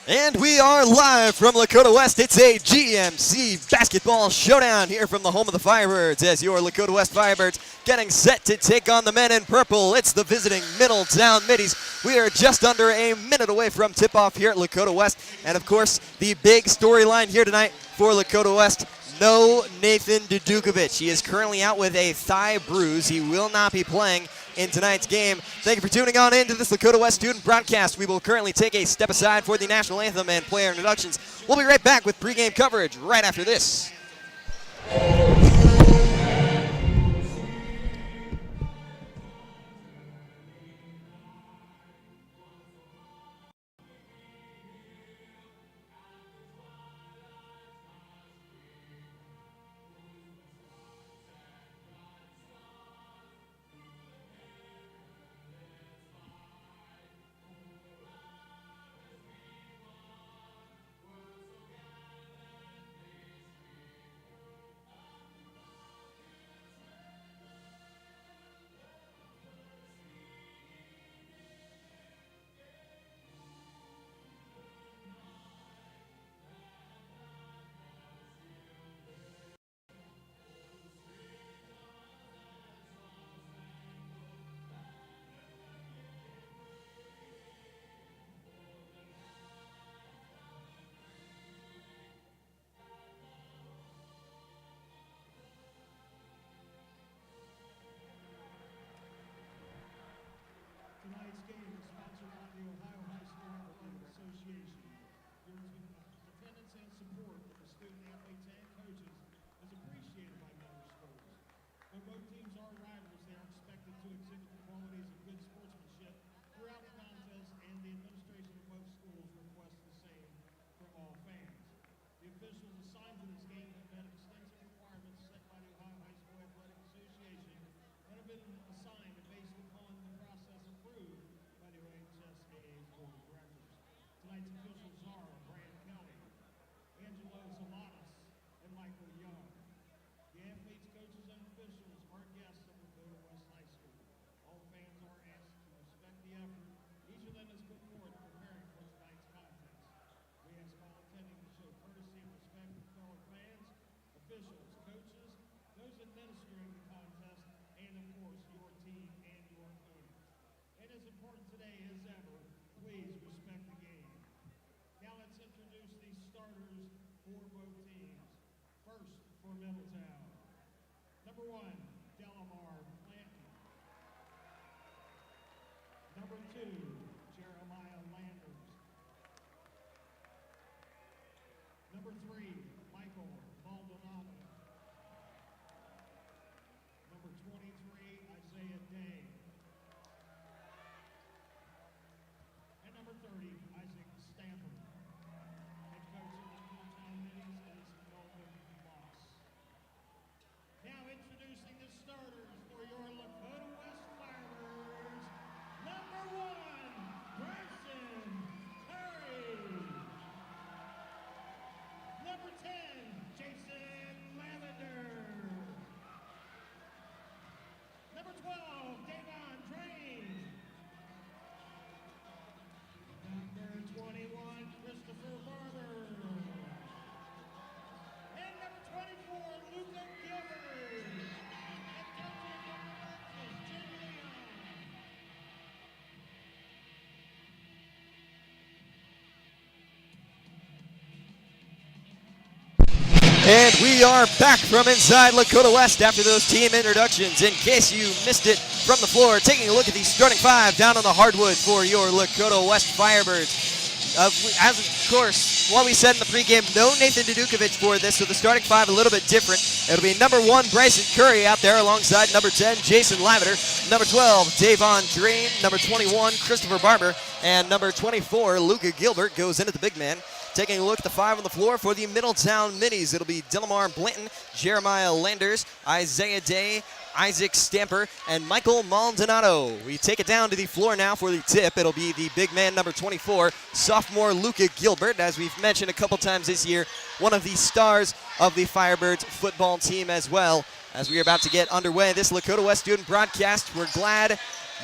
And we are live from Lakota West. It's a GMC basketball showdown here from the home of the Firebirds as your Lakota West Firebirds getting set to take on the men in purple. It's the visiting Middletown Middies. We are just under a minute away from tip-off here at Lakota West. And of course, the big storyline here tonight for Lakota West, no Nathan Dudukovic. He is currently out with a thigh bruise. He will not be playing in tonight's game. Thank you for tuning on into this Lakota West student broadcast. We will currently take a step aside for the national anthem and player introductions. We'll be right back with pregame coverage right after this. Tonight's game is sponsored by the Ohio High School Athletic Association. Your attendance and support of the student athletes and coaches is appreciated by member schools. Though both teams are rivals, they are expected to exhibit the qualities of good sportsmanship throughout the contest, and the administration of both schools requests the same from all fans. The officials assigned to this game have met extensive requirements set by the Ohio High School Athletic Association and have been assigned based upon the process approved by the OHSAA's Board of Directors. Tonight's officials are Brand Kelly, Angelo Zamatas, and Michael Young. The athletes, coaches, and officials are guests of Lakota West High School. All fans are asked to respect the effort each of them has put forth preparing for tonight's contest. We ask all attending to show courtesy and respect for fellow fans, officials, coaches, those administering the contest, and of course your team and your opponent. And as important today as ever, please respect the game. Now let's introduce the starters for both teams. First for Middletown, number 1, Delamar Blanton. Number 2, Jeremiah Landers. Number 3, Michael Maldonado. Number 23, Isaiah Day. And number 30, Isaac Stamper. Head coach of the Middletown Middies is Melvin Moss. Now introducing the starters for your Lakota West Firebirds. Number 1, Bryson Curry. Number 10, Jason Lavender. Number 12, Davon Drain. Number 21, Christopher Barber. And number 24, Luca Gilbert. And coaching the Firebirds is Jim Leon. And we are back from inside Lakota West after those team introductions. In case you missed it from the floor, taking a look at the starting five down on the hardwood for your Lakota West Firebirds. As of course, what we said in the pregame, no Nathan Dudukovic for this, so the starting five a little bit different. It'll be number 1, Bryson Curry out there alongside number 10, Jason Lavender, number 12, Davon Drain, number 21, Christopher Barber, and number 24, Luca Gilbert goes in at the big man. Taking a look at the five on the floor for the Middletown Middies, it'll be Delamar Blanton, Jeremiah Landers, Isaiah Day, Isaac Stamper, and Michael Maldonado. We take it down to the floor now for the tip. It'll be the big man, number 24, sophomore Luca Gilbert, as we've mentioned a couple times this year, one of the stars of the Firebirds football team as well. As we are about to get underway, this Lakota West student broadcast, we're glad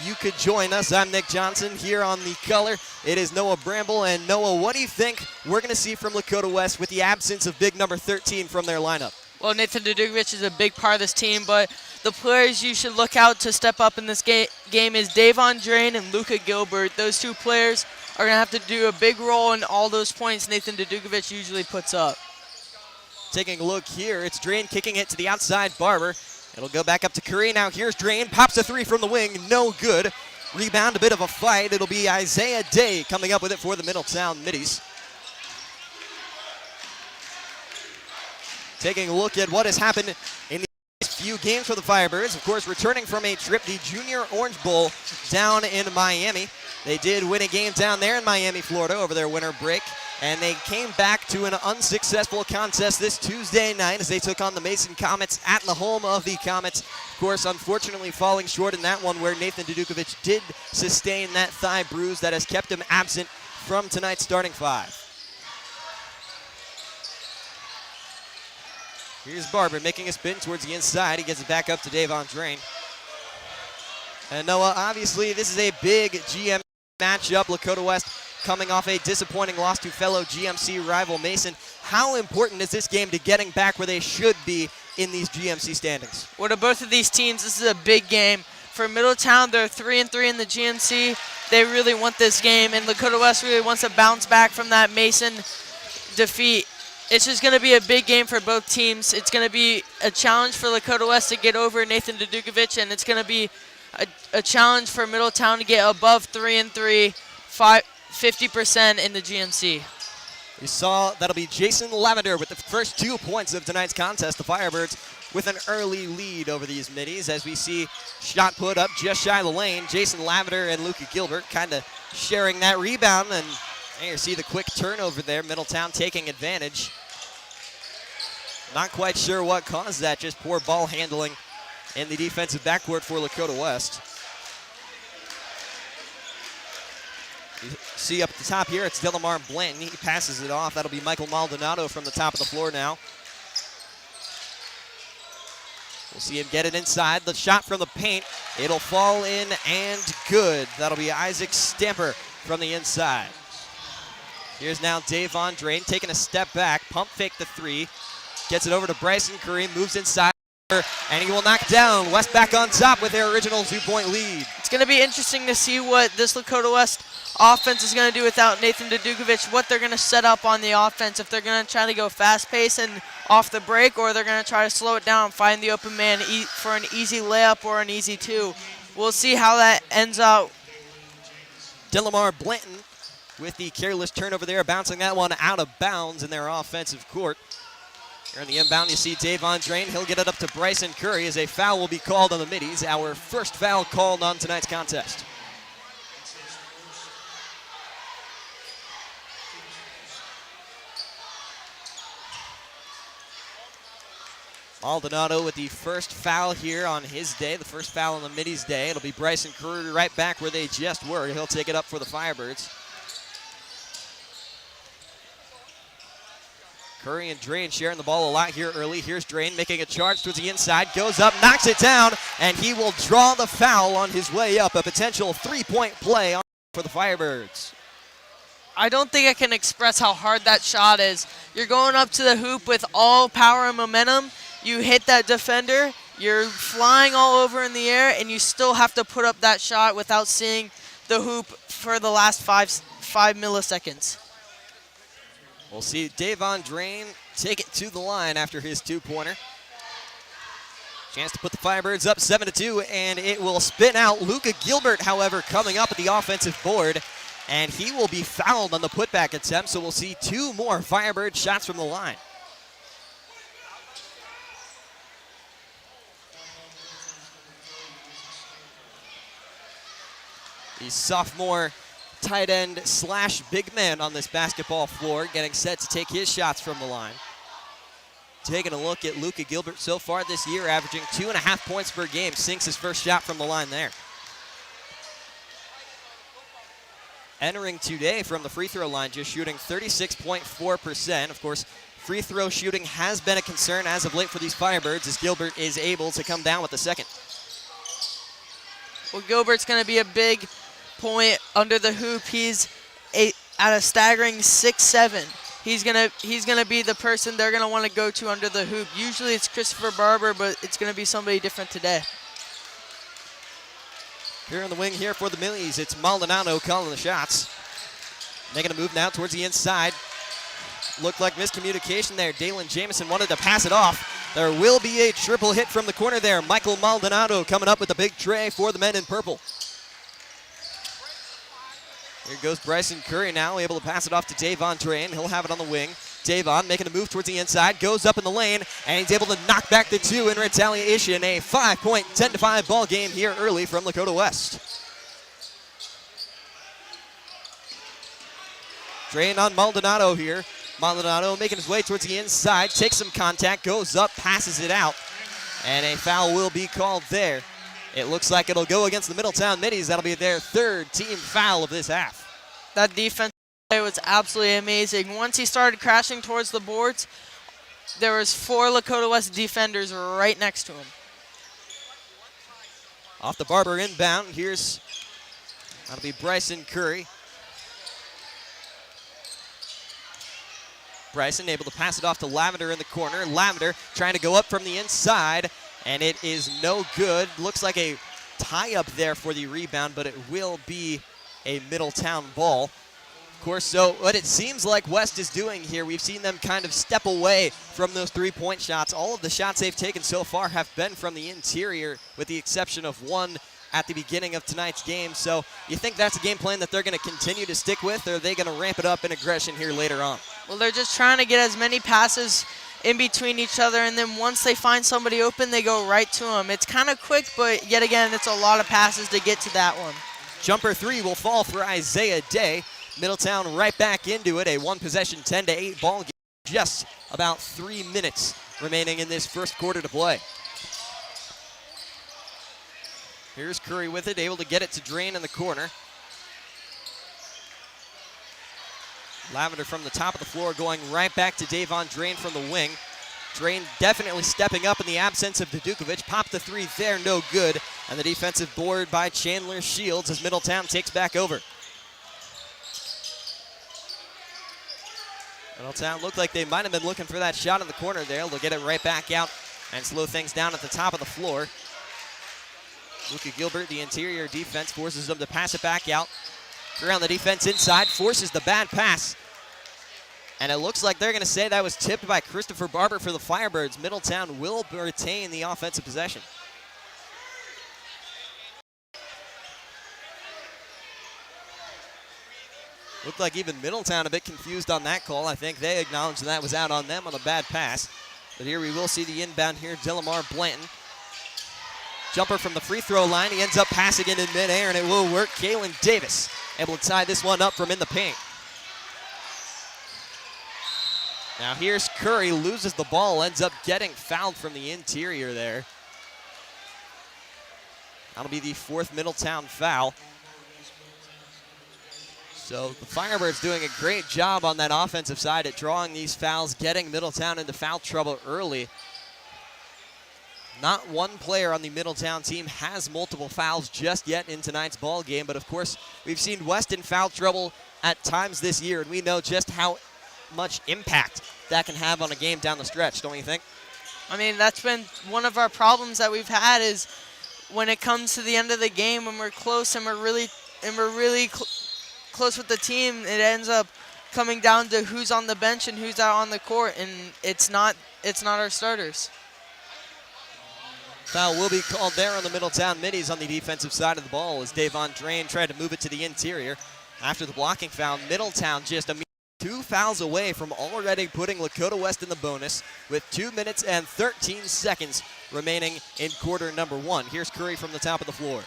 you could join us. I'm Nick Johnson here on the color. It is Noah Bramble. And Noah, what do you think we're going to see from Lakota West with the absence of big number 13 from their lineup? Well, Nathan Dudukovich is a big part of this team, but the players you should look out to step up in this game is Davon Drain and Luka Gilbert. Those two players are going to have to do a big role in all those points Nathan Dudukovich usually puts up. Taking a look here, it's Drain kicking it to the outside Barber. It'll go back up to Curry. Now here's Drain, pops a three from the wing, no good. Rebound, a bit of a fight. It'll be Isaiah Day coming up with it for the Middletown Middies. Taking a look at what has happened in the few games for the Firebirds. Of course, returning from a trip, the Junior Orange Bowl down in Miami. They did win a game down there in Miami, Florida over their winter break. And they came back to an unsuccessful contest this Tuesday night as they took on the Mason Comets at the home of the Comets. Of course, unfortunately falling short in that one where Nathan Dudukovich did sustain that thigh bruise that has kept him absent from tonight's starting five. Here's Barber making a spin towards the inside. He gets it back up to Davon Drain. And Noah, obviously this is a big GM matchup. Lakota West coming off a disappointing loss to fellow GMC rival Mason. How important is this game to getting back where they should be in these GMC standings? Well, to both of these teams, this is a big game. For Middletown, they're 3-3 in the GMC. They really want this game, and Lakota West really wants to bounce back from that Mason defeat. It's just going to be a big game for both teams. It's going to be a challenge for Lakota West to get over Nathan Dudukovich, and it's going to be a challenge for Middletown to get above 3-3, 50% in the GMC. We saw that'll be Jason Lavender with the first 2 points of tonight's contest. The Firebirds with an early lead over these Middies as we see shot put up just shy of the lane. Jason Lavender and Luka Gilbert kind of sharing that rebound, and there you see the quick turnover there. Middletown taking advantage. Not quite sure what caused that, just poor ball handling in the defensive backcourt for Lakota West. You see up at the top here, it's Delamar Blanton. He passes it off. That'll be Michael Maldonado from the top of the floor now. We'll see him get it inside. The shot from the paint. It'll fall in and good. That'll be Isaac Stamper from the inside. Here's now Davon Drain taking a step back. Pump fake the three. Gets it over to Bryson Curry. Moves inside. And he will knock down. West back on top with their original 2-point lead. It's going to be interesting to see what this Lakota West offense is going to do without Nathan Dudukovich, what they're going to set up on the offense, if they're going to try to go fast-paced and off the break, or they're going to try to slow it down, find the open man for an easy layup or an easy two. We'll see how that ends out. Delamar Blanton with the careless turnover there, bouncing that one out of bounds in their offensive court. Here in the inbound, you see Davon Drain. He'll get it up to Bryson Curry as a foul will be called on the Middies. Our first foul called on tonight's contest. Maldonado with the first foul here on his day, the first foul on the Middies' day. It'll be Bryson Curry right back where they just were. He'll take it up for the Firebirds. Curry and Drain sharing the ball a lot here early. Here's Drain making a charge towards the inside. Goes up, knocks it down, and he will draw the foul on his way up. A potential three-point play for the Firebirds. I don't think I can express how hard that shot is. You're going up to the hoop with all power and momentum. You hit that defender. You're flying all over in the air, and you still have to put up that shot without seeing the hoop for the last five milliseconds. We'll see Davon Drain take it to the line after his two-pointer. Chance to put the Firebirds up 7-2, and it will spin out. Luka Gilbert, however, coming up at the offensive board, and he will be fouled on the putback attempt, so we'll see two more Firebird shots from the line. The sophomore tight end slash big man on this basketball floor, getting set to take his shots from the line. Taking a look at Luka Gilbert so far this year, averaging 2.5 points per game, sinks his first shot from the line there. Entering today from the free throw line, just shooting 36.4%. Of course, free throw shooting has been a concern as of late for these Firebirds, as Gilbert is able to come down with the second. Well, Gilbert's going to be a big point under the hoop. He's at a staggering 6'7". He's gonna be the person they're gonna want to go to under the hoop. Usually it's Christopher Barber, but it's gonna be somebody different today. Here on the wing here for the Middies, it's Maldonado calling the shots. Making a move now towards the inside. Looked like miscommunication there. Dalen Jamison wanted to pass it off. There will be a triple hit from the corner there. Michael Maldonado coming up with a big tray for the men in purple. Here goes Bryson Curry now, able to pass it off to Davon Drain. He'll have it on the wing. Davon making a move towards the inside, goes up in the lane, and he's able to knock back the two in retaliation. A 5-point, 10-5 ball game here early from Lakota West. Drain on Maldonado here. Maldonado making his way towards the inside, takes some contact, goes up, passes it out, and a foul will be called there. It looks like it'll go against the Middletown Middies. That'll be their third team foul of this half. That defense play was absolutely amazing. Once he started crashing towards the boards, there was 4 Lakota West defenders right next to him. Off the Barber inbound, that'll be Bryson Curry. Bryson able to pass it off to Lavender in the corner. Lavender trying to go up from the inside, and it is no good. Looks like a tie-up there for the rebound, but it will be a Middletown ball. Of course, so what it seems like West is doing here, we've seen them kind of step away from those three-point shots. All of the shots they've taken so far have been from the interior, with the exception of one at the beginning of tonight's game. So you think that's a game plan that they're going to continue to stick with, or are they going to ramp it up in aggression here later on? Well, they're just trying to get as many passes in between each other, and then once they find somebody open, they go right to them. It's kind of quick, but yet again, it's a lot of passes to get to that one. Jumper 3 will fall for Isaiah Day. Middletown right back into it, a one-possession 10-8 ball game. Just about 3 minutes remaining in this first quarter to play. Here's Curry with it, able to get it to Drain in the corner. Lavender from the top of the floor going right back to Davon Drain from the wing. Drain definitely stepping up in the absence of Dudukovic. Popped the three there, no good. And the defensive board by Chandler Shields as Middletown takes back over. Middletown looked like they might have been looking for that shot in the corner there. They'll get it right back out and slow things down at the top of the floor. Luka Gilbert, the interior defense, forces them to pass it back out. Around the defense inside, forces the bad pass. And it looks like they're going to say that was tipped by Christopher Barber for the Firebirds. Middletown will retain the offensive possession. Looked like even Middletown a bit confused on that call. I think they acknowledged that was out on them on a bad pass. But here we will see the inbound here, Delamar Blanton. Jumper from the free throw line. He ends up passing it in midair, and it will work. Kalen Davis able to tie this one up from in the paint. Now here's Curry, loses the ball, ends up getting fouled from the interior there. That'll be the 4th Middletown foul. So the Firebirds doing a great job on that offensive side at drawing these fouls, getting Middletown into foul trouble early. Not one player on the Middletown team has multiple fouls just yet in tonight's ball game, but of course we've seen West in foul trouble at times this year, and we know just how much impact that can have on a game down the stretch, don't you think? I mean, that's been one of our problems that we've had, is when it comes to the end of the game, when we're close and we're really close with the team, it ends up coming down to who's on the bench and who's out on the court, and it's not our starters. Foul will be called there on the Middletown Middies on the defensive side of the ball as Davon Drain tried to move it to the interior. After the blocking foul, Middletown just 2 fouls away from already putting Lakota West in the bonus with 2 minutes and 13 seconds remaining in quarter number 1. Here's Curry from the top of the floor.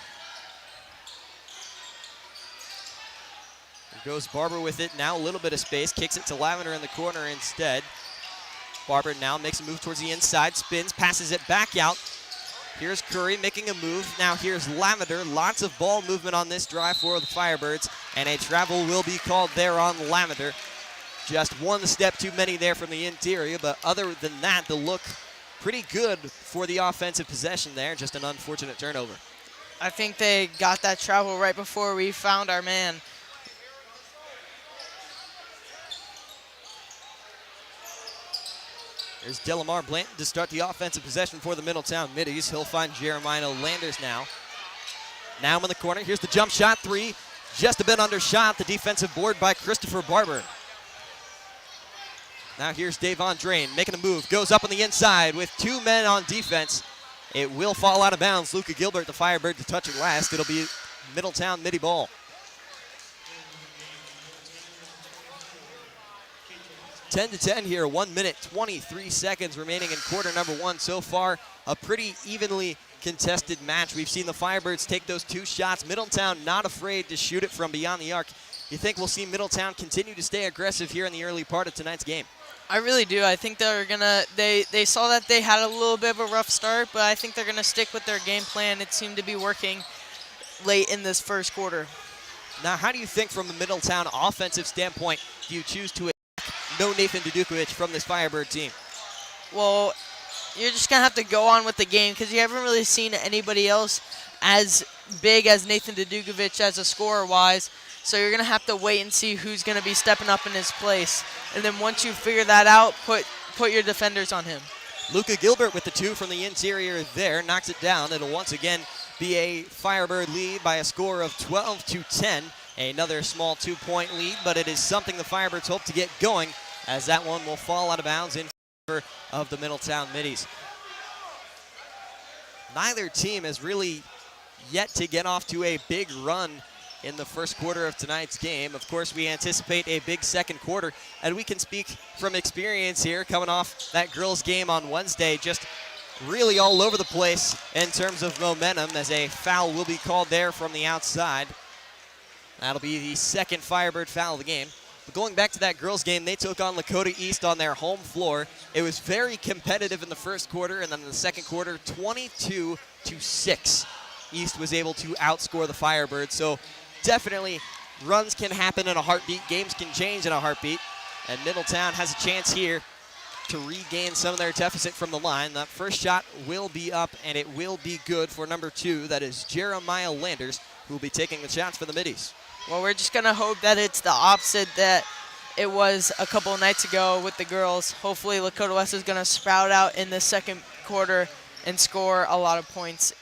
Here goes Barber with it. Now a little bit of space. Kicks it to Lavender in the corner instead. Barber now makes a move towards the inside. Spins, passes it back out. Here's Curry making a move. Now here's Lavender. Lots of ball movement on this drive for the Firebirds. And a travel will be called there on Lavender. Just one step too many there from the interior. But other than that, the look pretty good for the offensive possession there. Just an unfortunate turnover. I think they got that travel right before we found our man. Here's Delamar Blanton to start the offensive possession for the Middletown Middies. He'll find Jeremiah Landers now. Now in the corner. Here's the jump shot, 3. Just a bit undershot. The defensive board by Christopher Barber. Now here's Davon Drain making a move. Goes up on the inside with 2 men on defense. It will fall out of bounds. Luca Gilbert, the Firebird, to touch it last. It'll be Middletown Middie ball. 10-10 here, 1 minute, 23 seconds remaining in quarter number 1. So far, a pretty evenly contested match. We've seen the Firebirds take those 2 shots. Middletown not afraid to shoot it from beyond the arc. You think we'll see Middletown continue to stay aggressive here in the early part of tonight's game? I really do. I think they're gonna. They saw that they had a little bit of a rough start, but I think they're gonna stick with their game plan. It seemed to be working late in this first quarter. Now, how do you think from the Middletown offensive standpoint do you choose to no Nathan Dudukovic from this Firebird team? Well, you're just gonna have to go on with the game because you haven't really seen anybody else as big as Nathan Dudukovic as a scorer-wise. So you're gonna have to wait and see who's gonna be stepping up in his place. And then once you figure that out, put your defenders on him. Luca Gilbert with the 2 from the interior there, knocks it down. It'll once again be a Firebird lead by a score of 12-10. Another small 2-point lead, but it is something the Firebirds hope to get going, as that one will fall out of bounds in favor of the Middletown Middies. Neither team has really yet to get off to a big run in the first quarter of tonight's game. Of course, we anticipate a big second quarter, and we can speak from experience here, coming off that girls' game on Wednesday, just really all over the place in terms of momentum, as a foul will be called there from the outside. That'll be the second Firebird foul of the game. But going back to that girls' game, they took on Lakota East on their home floor. It was very competitive in the first quarter, and then in the second quarter, 22-6. East was able to outscore the Firebirds. So definitely runs can happen in a heartbeat. Games can change in a heartbeat. And Middletown has a chance here to regain some of their deficit from the line. That first shot will be up, and it will be good for number 2. That is Jeremiah Landers, who will be taking the shots for the Middies. Well, we're just going to hope that it's the opposite that it was a couple of nights ago with the girls. Hopefully Lakota West is going to sprout out in the second quarter and score a lot of points.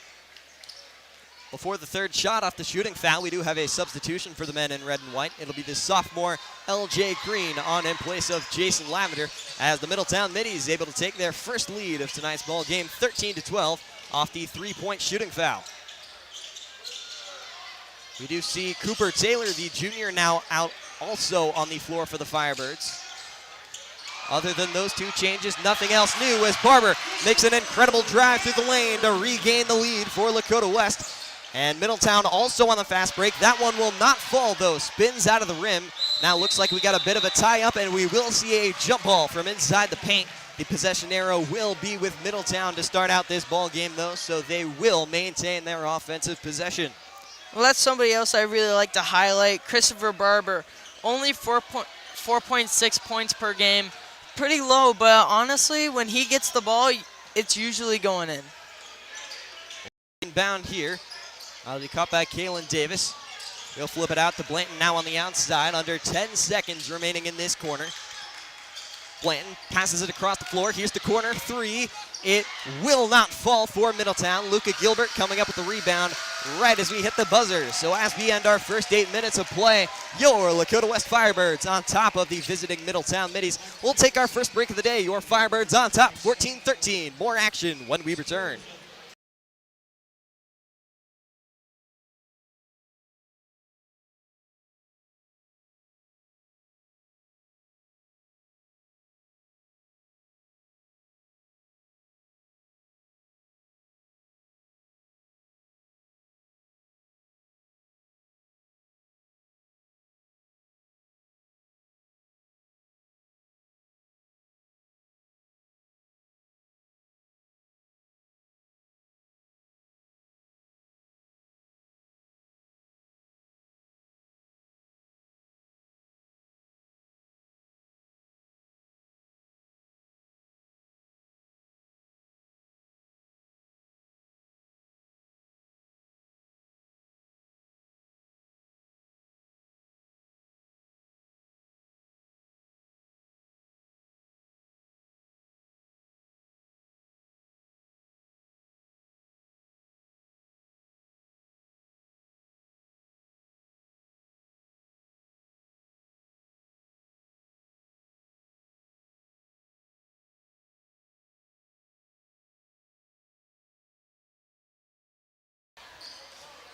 Before the third shot off the shooting foul, we do have a substitution for the men in red and white. It'll be the sophomore L.J. Green on in place of Jason Lavender, as the Middletown Middies able to take their first lead of tonight's ball game, 13-12, off the 3-point shooting foul. We do see Cooper Taylor, the junior, now out also on the floor for the Firebirds. Other than those 2 changes, nothing else new, as Barber makes an incredible drive through the lane to regain the lead for Lakota West. And Middletown also on the fast break. That one will not fall, though. Spins out of the rim. Now looks like we got a bit of a tie-up, and we will see a jump ball from inside the paint. The possession arrow will be with Middletown to start out this ball game, though, so they will maintain their offensive possession. Well, that's somebody else I really like to highlight. Christopher Barber, only 4.6 points per game. Pretty low, but honestly, when he gets the ball, it's usually going in. Inbound here. Be caught by Kalen Davis. He'll flip it out to Blanton now on the outside. Under 10 seconds remaining in this corner. Blanton passes it across the floor. Here's the corner 3. It will not fall for Middletown. Luca Gilbert coming up with the rebound right as we hit the buzzer. So as we end our first 8 minutes of play, your Lakota West Firebirds on top of the visiting Middletown Middies. We'll take our first break of the day. Your Firebirds on top, 14-13. More action when we return.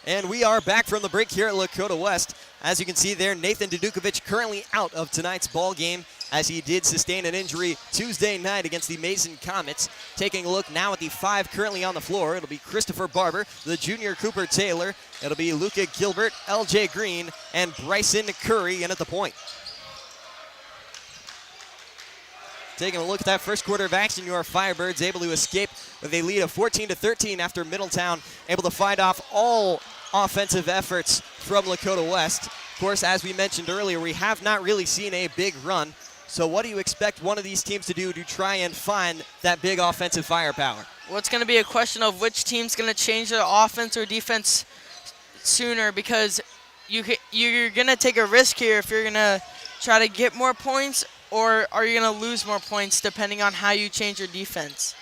And we are back from the break here at Lakota West. As you can see there, Nathan Dudukovic currently out of tonight's ball game as he did sustain an injury Tuesday night against the Mason Comets. Taking a look now at the 5 currently on the floor, it'll be Christopher Barber, the junior Cooper Taylor, it'll be Luca Gilbert, LJ Green, and Bryson Curry in at the point. Taking a look at that first quarter of action, your Firebirds able to escape with a lead of 14-13 after Middletown able to fight off all offensive efforts from Lakota West. Of course, as we mentioned earlier, we have not really seen a big run. So what do you expect one of these teams to do to try and find that big offensive firepower? Well, it's going to be a question of which team's going to change their offense or defense sooner, because you're going to take a risk here if you're going to try to get more points, or are you going to lose more points depending on how you change your defense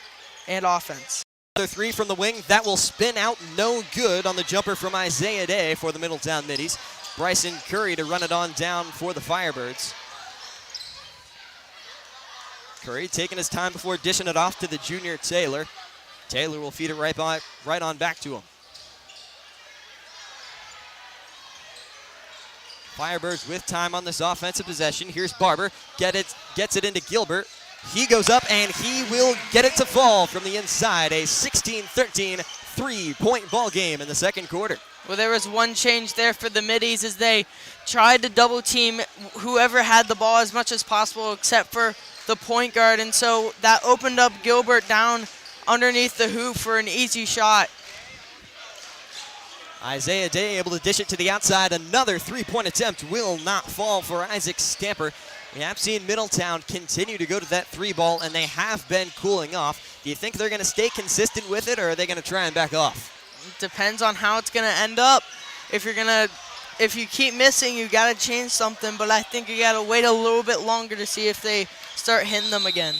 and offense. Another 3 from the wing. That will spin out no good on the jumper from Isaiah Day for the Middletown Middies. Bryson Curry to run it on down for the Firebirds. Curry taking his time before dishing it off to the junior Taylor. Taylor will feed it right on back to him. Firebirds with time on this offensive possession. Here's Barber, gets it into Gilbert. He goes up and he will get it to fall from the inside. A 16-13 3-point ball game in the second quarter. Well, there was one change there for the Middies as they tried to double team whoever had the ball as much as possible except for the point guard, and so that opened up Gilbert down underneath the hoop for an easy shot. Isaiah Day able to dish it to the outside. Another 3-point attempt will not fall for Isaac Stamper. We have seen Middletown continue to go to that 3 ball, and they have been cooling off. Do you think they're going to stay consistent with it, or are they going to try and back off? It depends on how it's going to end up. If you keep missing, you got to change something, but I think you got to wait a little bit longer to see if they start hitting them again.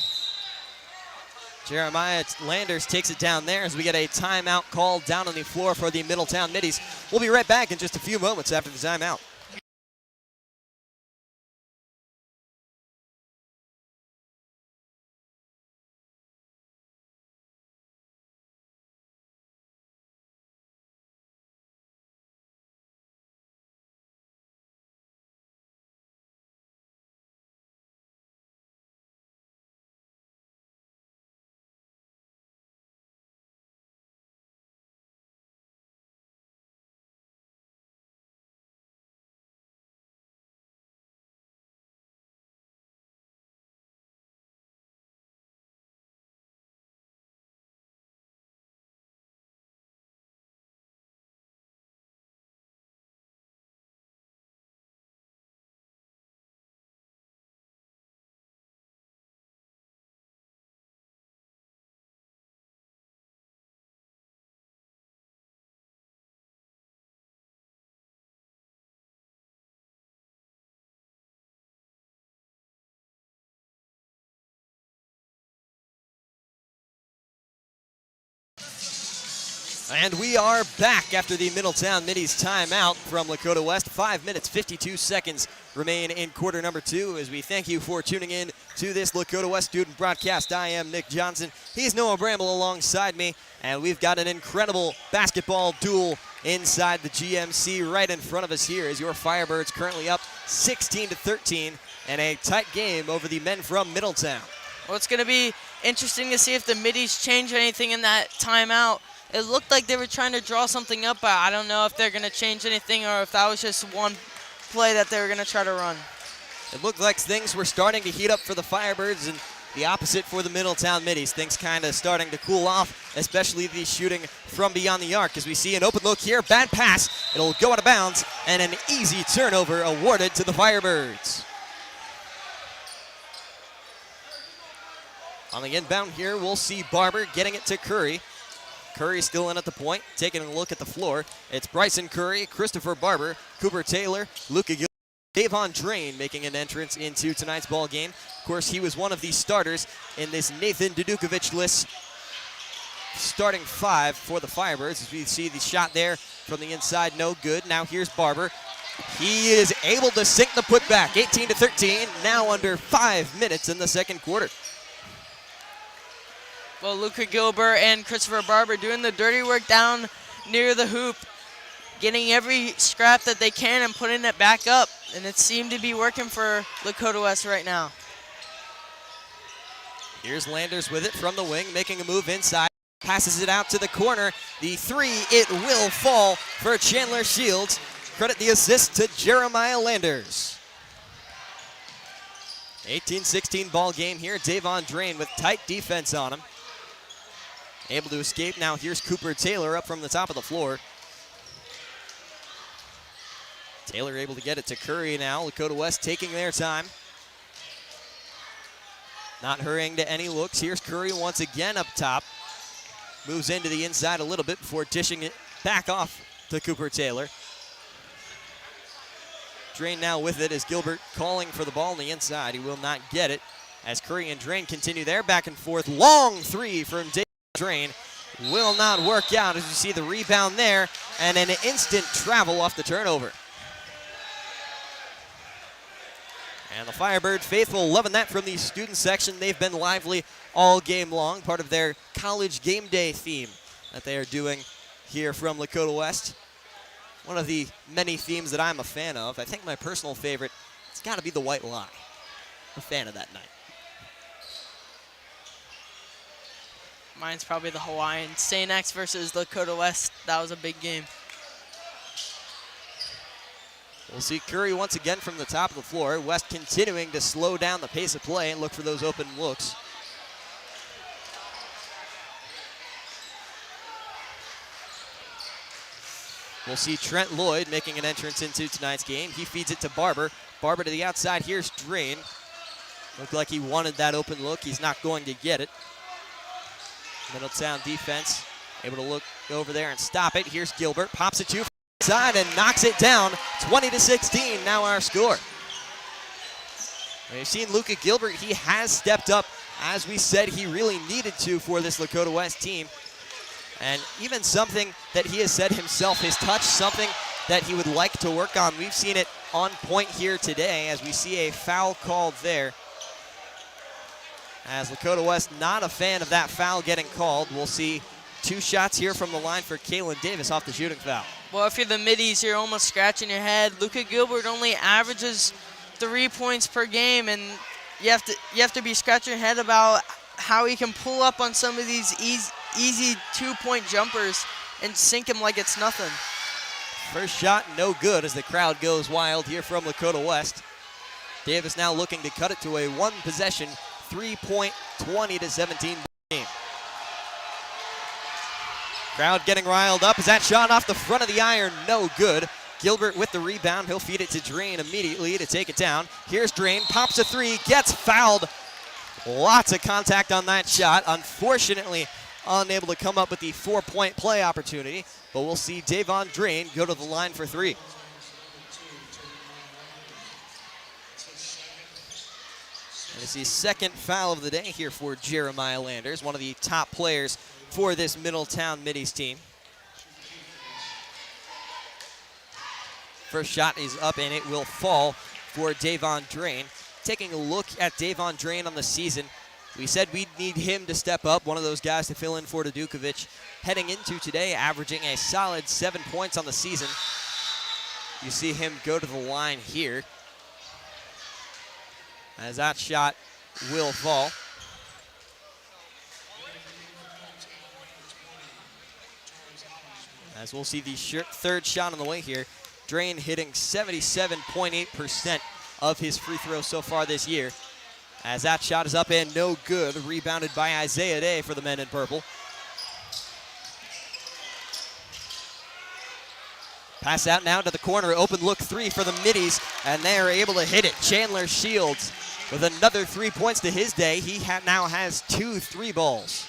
Jeremiah Landers takes it down there as we get a timeout called down on the floor for the Middletown Middies. We'll be right back in just a few moments after the timeout. And we are back after the Middletown Middies timeout from Lakota West. 5 minutes, 52 seconds remain in quarter number 2 as we thank you for tuning in to this Lakota West student broadcast. I am Nick Johnson. He's Noah Bramble alongside me, and we've got an incredible basketball duel inside the GMC right in front of us here as your Firebirds currently up 16-13 and a tight game over the men from Middletown. Well, it's going to be interesting to see if the Middies change anything in that timeout. It looked like they were trying to draw something up, but I don't know if they're going to change anything or if that was just one play that they were going to try to run. It looked like things were starting to heat up for the Firebirds and the opposite for the Middletown Middies. Things kind of starting to cool off, especially the shooting from beyond the arc. As we see an open look here, bad pass. It'll go out of bounds, and an easy turnover awarded to the Firebirds. On the inbound here, we'll see Barber getting it to Curry. Curry still in at the point, taking a look at the floor. It's Bryson Curry, Christopher Barber, Cooper Taylor, Luca Gilbert, Davon Drain making an entrance into tonight's ball game. Of course, he was one of the starters in this Nathan Dudukovic list starting 5 for the Firebirds. As we see the shot there from the inside, no good. Now here's Barber. He is able to sink the putback, 18-13, now under 5 minutes in the second quarter. Well, Luca Gilbert and Christopher Barber doing the dirty work down near the hoop, getting every scrap that they can and putting it back up. And it seemed to be working for Lakota West right now. Here's Landers with it from the wing, making a move inside. Passes it out to the corner. The three, it will fall for Chandler Shields. Credit the assist to Jeremiah Landers. 18-16 ball game here. Davon Drain with tight defense on him. Able to escape. Now here's Cooper Taylor up from the top of the floor. Taylor able to get it to Curry now. Lakota West taking their time. Not hurrying to any looks. Here's Curry once again up top. Moves into the inside a little bit before dishing it back off to Cooper Taylor. Drain now with it as Gilbert calling for the ball on the inside. He will not get it as Curry and Drain continue their back and forth. Long three from Drain. Will not work out as you see the rebound there and an instant travel off the turnover. And the Firebird faithful loving that from the student section. They've been lively all game long, part of their college game day theme that they are doing here from Lakota West. One of the many themes that I'm a fan of. I think my personal favorite, it's got to be the White Lie. I'm a fan of that night. Mine's probably the Hawaiian. St. X versus Lakota West. That was a big game. We'll see Curry once again from the top of the floor. West continuing to slow down the pace of play and look for those open looks. We'll see Trent Lloyd making an entrance into tonight's game. He feeds it to Barber. Barber to the outside. Here's Drain. Looked like he wanted that open look. He's not going to get it. Middletown defense able to look over there and stop it. Here's Gilbert. Pops it to side and knocks it down. 20-16 now our score. We've seen Luka Gilbert. He has stepped up as we said he really needed to for this Lakota West team. And even something that he has said himself, his touch, something that he would like to work on. We've seen it on point here today as we see a foul called there. As Lakota West not a fan of that foul getting called. We'll see two shots here from the line for Kalen Davis off the shooting foul. Well, if you're the Middies, you're almost scratching your head. Luka Gilbert only averages 3 points per game, and you have to be scratching your head about how he can pull up on some of these easy 2-point jumpers and sink him like it's nothing. First shot, no good as the crowd goes wild here from Lakota West. Davis now looking to cut it to a one-possession, 3-point, 20-17 game. Crowd getting riled up as that shot off the front of the iron, no good. Gilbert with the rebound. He'll feed it to Drain immediately to take it down. Here's Drain, pops a three, gets fouled. Lots of contact on that shot. Unfortunately, unable to come up with the 4-point play opportunity, but we'll see Davon Drain go to the line for three. And it's the second foul of the day here for Jeremiah Landers, one of the top players for this Middletown Middies team. First shot is up and it will fall for Davon Drain. Taking a look at Davon Drain on the season, we said we'd need him to step up, one of those guys to fill in for Dukovic. Heading into today, averaging a solid 7 points on the season. You see him go to the line here. As that shot will fall. As we'll see the third shot on the way here. Drain hitting 77.8% of his free throws so far this year. As that shot is up and no good. Rebounded by Isaiah Day for the men in purple. Pass out now to the corner. Open look three for the Middies, and they are able to hit it. Chandler Shields with another 3 points to his day. He now has 2 3 balls.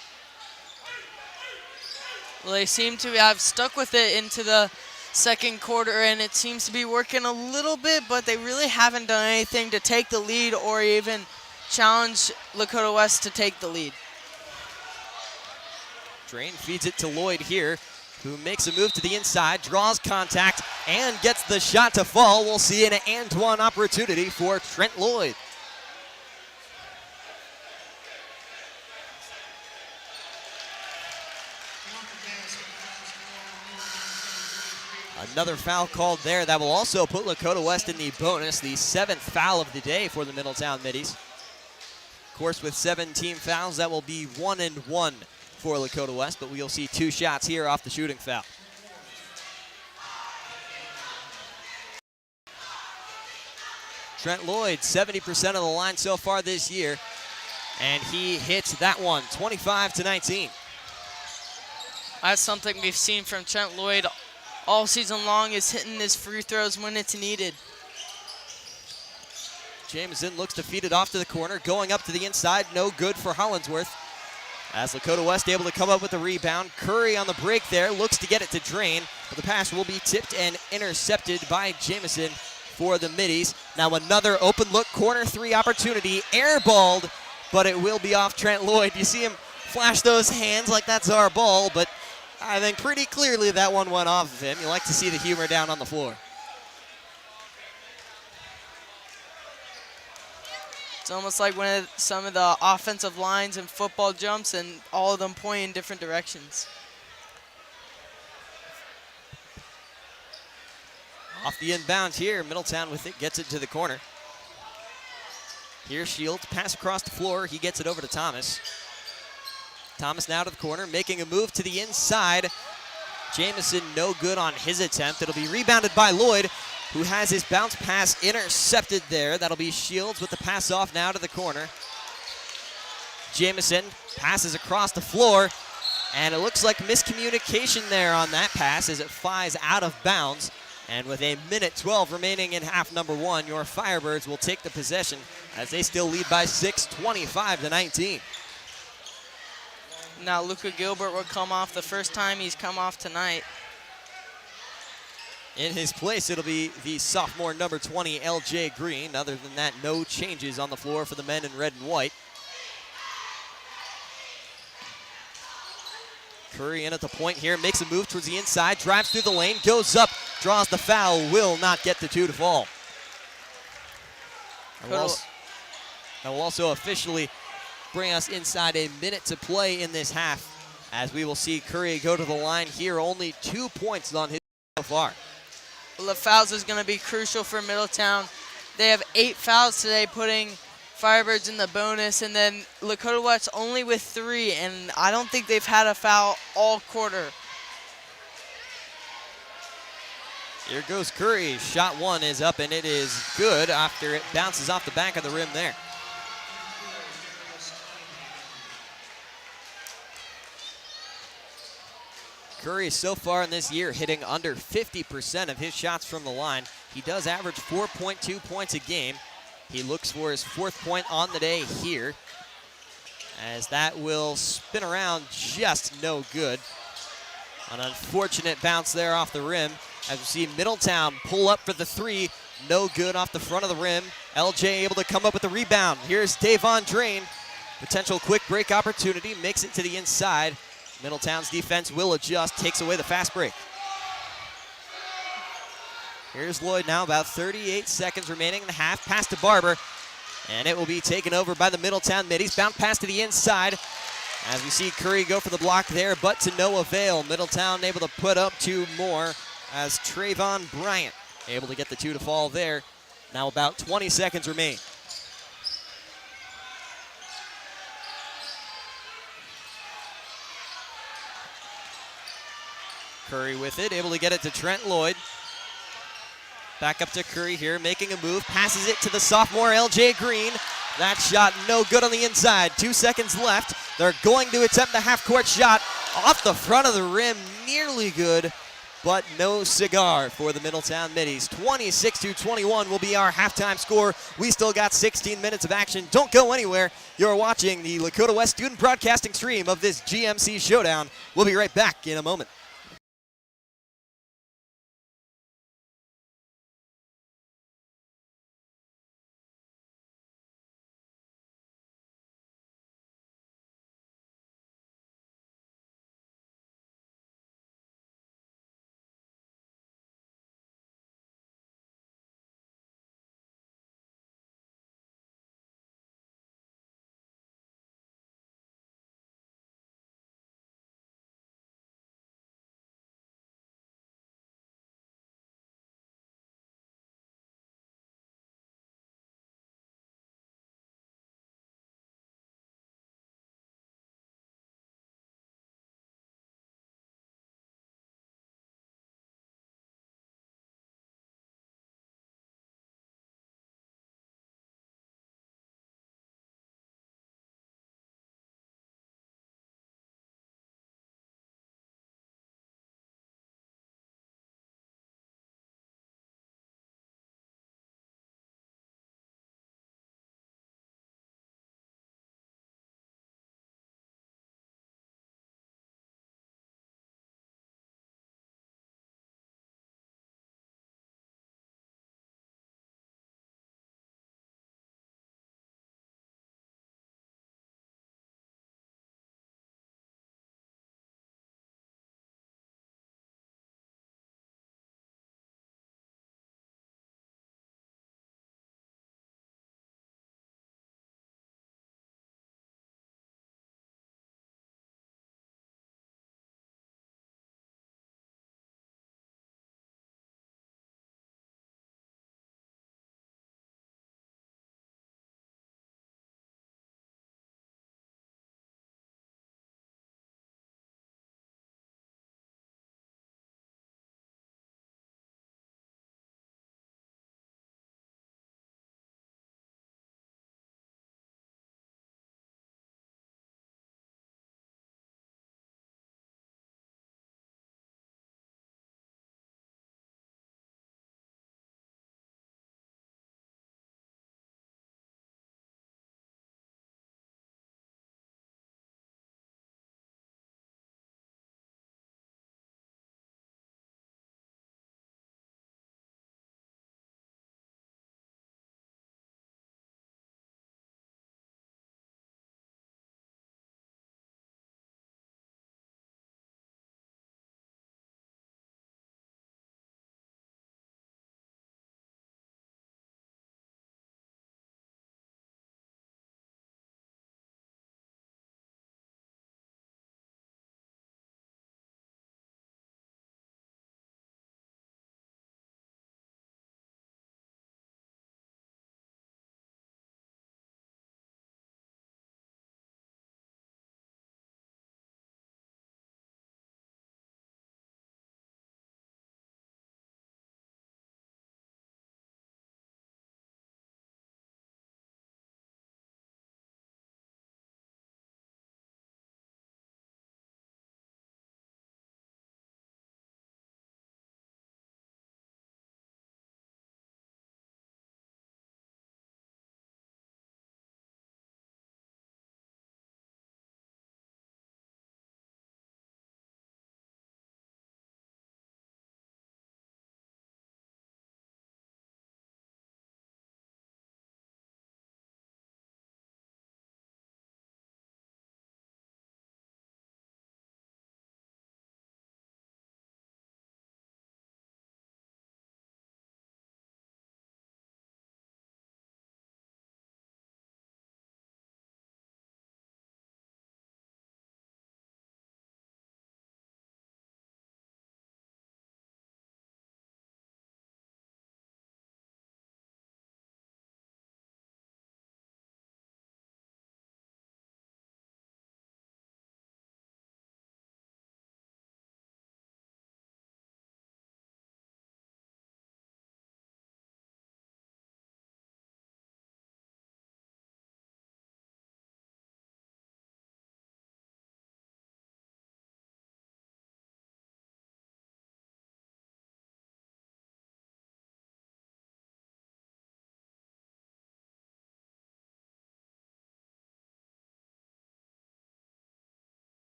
Well, they seem to have stuck with it into the second quarter, and it seems to be working a little bit, but they really haven't done anything to take the lead or even challenge Lakota West to take the lead. Drain feeds it to Lloyd here, who makes a move to the inside, draws contact, and gets the shot to fall. We'll see an and-one opportunity for Trent Lloyd. Another foul called there. That will also put Lakota West in the bonus, the 7th foul of the day for the Middletown Middies. Of course, with 17 fouls, that will be 1-1 for Lakota West, but we'll see 2 shots here off the shooting foul. Trent Lloyd, 70% of the line so far this year, and he hits that one, 25-19. That's something we've seen from Trent Lloyd all season long, is hitting his free throws when it's needed. Jameson looks to feed it off to the corner, going up to the inside, no good for Hollinsworth. As Lakota West able to come up with the rebound. Curry on the break there, looks to get it to Drain, but the pass will be tipped and intercepted by Jameson for the Middies. Now another open look corner 3 opportunity, airballed, but it will be off Trent Lloyd. You see him flash those hands like that's our ball, but I think pretty clearly that one went off of him. You like to see the humor down on the floor. It's almost like some of the offensive lines in football jumps, and all of them point in different directions. Off the inbound here, Middletown with it, gets it to the corner. Here's Shields, pass across the floor, he gets it over to Thomas. Thomas now to the corner, making a move to the inside. Jameson no good on his attempt. It'll be rebounded by Lloyd, who has his bounce pass intercepted there. That'll be Shields with the pass off now to the corner. Jameson passes across the floor, and it looks like miscommunication there on that pass as it flies out of bounds. And with 1:12 remaining in half number 1, your Firebirds will take the possession as they still lead by 6, 25-19. Now Luka Gilbert will come off the first time he's come off tonight. In his place, it'll be the sophomore number 20, L.J. Green. Other than that, no changes on the floor for the men in red and white. Curry in at the point here, makes a move towards the inside, drives through the lane, goes up, draws the foul, will not get the 2 to fall. That will also officially bring us inside a minute to play in this half, as we will see Curry go to the line here, only 2 points on his so far. Well, the fouls is going to be crucial for Middletown. They have 8 fouls today, putting Firebirds in the bonus, and then Lakota West only with 3, and I don't think they've had a foul all quarter. Here goes Curry. Shot 1 is up, and it is good after it bounces off the back of the rim there. Curry so far in this year hitting under 50% of his shots from the line. He does average 4.2 points a game. He looks for his 4th point on the day here, as that will spin around just no good. An unfortunate bounce there off the rim. As we see Middletown pull up for the 3, no good off the front of the rim. LJ able to come up with the rebound. Here's Davon Drain. Potential quick break opportunity, makes it to the inside. Middletown's defense will adjust, takes away the fast break. Here's Lloyd now, about 38 seconds remaining in the half. Pass to Barber, and it will be taken over by the Middletown Middies. Bounce pass to the inside, as we see Curry go for the block there, but to no avail. Middletown able to put up 2 more, as Trayvon Bryant able to get the 2 to fall there. Now about 20 seconds remain. Curry with it, able to get it to Trent Lloyd. Back up to Curry here, making a move, passes it to the sophomore L.J. Green. That shot no good on the inside. 2 seconds left. They're going to attempt the half-court shot off the front of the rim, nearly good, but no cigar for the Middletown Middies. 26-21 will be our halftime score. We still got 16 minutes of action. Don't go anywhere. You're watching the Lakota West Student Broadcasting stream of this GMC Showdown. We'll be right back in a moment.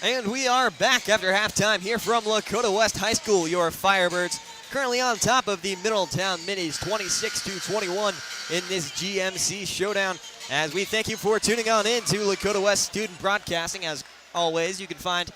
And we are back after halftime here from Lakota West High School. Your Firebirds currently on top of the Middletown Middies 26-21 in this GMC showdown. As we thank you for tuning on in to Lakota West Student Broadcasting. As always, you can find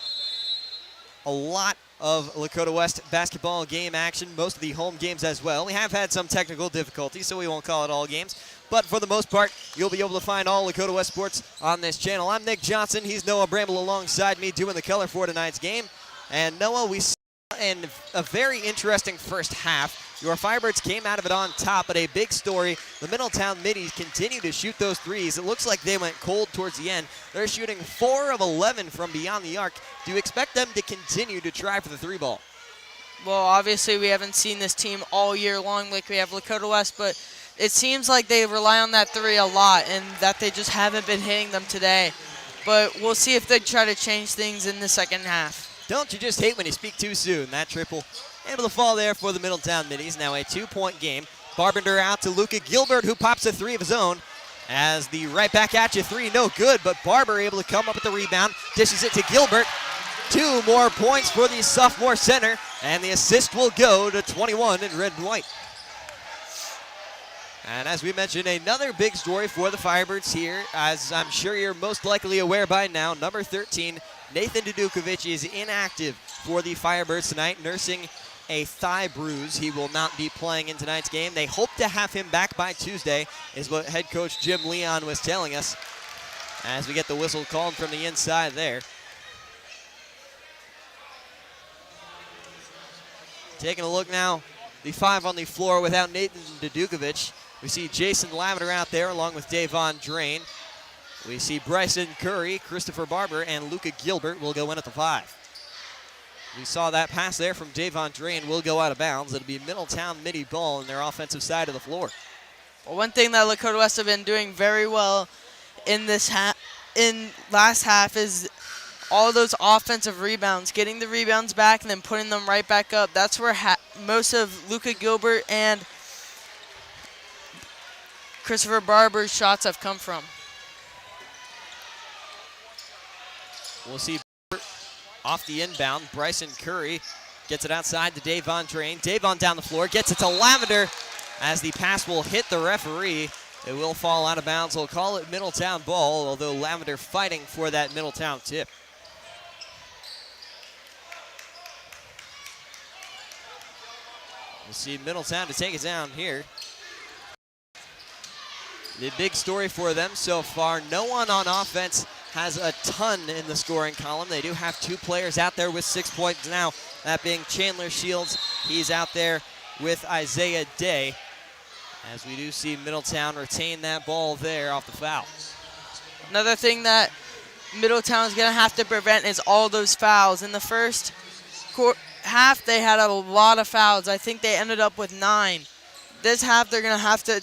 a lot of Lakota West basketball game action, most of the home games as well. We have had some technical difficulties, so we won't call it all games. But for the most part, you'll be able to find all Lakota West sports on this channel. I'm Nick Johnson. He's Noah Bramble alongside me doing the color for tonight's game. And Noah, we saw in a very interesting first half. Your Firebirds came out of it on top, but a big story, the Middletown Middies continue to shoot those threes. It looks like they went cold towards the end. They're shooting 4 of 11 from beyond the arc. Do you expect them to continue to try for the 3 ball? Well, obviously we haven't seen this team all year long like we have Lakota West, but it seems like they rely on that 3 a lot and that they just haven't been hitting them today. But we'll see if they try to change things in the second half. Don't you just hate when you speak too soon? That triple able to fall there for the Middletown Middies. Now a 2-point game. Barbinder out to Luca Gilbert, who pops a 3 of his own. As the right back at you 3, no good, but Barber able to come up with the rebound, dishes it to Gilbert. 2 more points for the sophomore center, and the assist will go to 21 in red and white. And as we mentioned, another big story for the Firebirds here, as I'm sure you're most likely aware by now, number 13, Nathan Dudukovic, is inactive for the Firebirds tonight, nursing a thigh bruise. He will not be playing in tonight's game. They hope to have him back by Tuesday, is what head coach Jim Leon was telling us, as we get the whistle called from the inside there. Taking a look now, the 5 on the floor without Nathan Dudukovic. We see Jason Lavender out there along with Davon Drain. We see Bryson Curry, Christopher Barber, and Luca Gilbert will go in at the 5. We saw that pass there from Davon Drain will go out of bounds. It'll be Middletown Middie ball on their offensive side of the floor. Well, one thing that Lakota West have been doing very well in this last half is all those offensive rebounds, getting the rebounds back and then putting them right back up. That's where most of Luca Gilbert and Christopher Barber's shots have come from. We'll see off the inbound. Bryson Curry gets it outside to Davon Drain. Davon down the floor, gets it to Lavender as the pass will hit the referee. It will fall out of bounds. We'll call it Middletown ball, although Lavender fighting for that Middletown tip. We'll see Middletown to take it down here. The big story for them so far, no one on offense has a ton in the scoring column. They do have 2 players out there with 6 points now, that being Chandler Shields. He's out there with Isaiah Day, as we do see Middletown retain that ball there off the foul. Another thing that Middletown is going to have to prevent is all those fouls. In the first half, they had a lot of fouls. I think they ended up with 9. This half, they're going to have to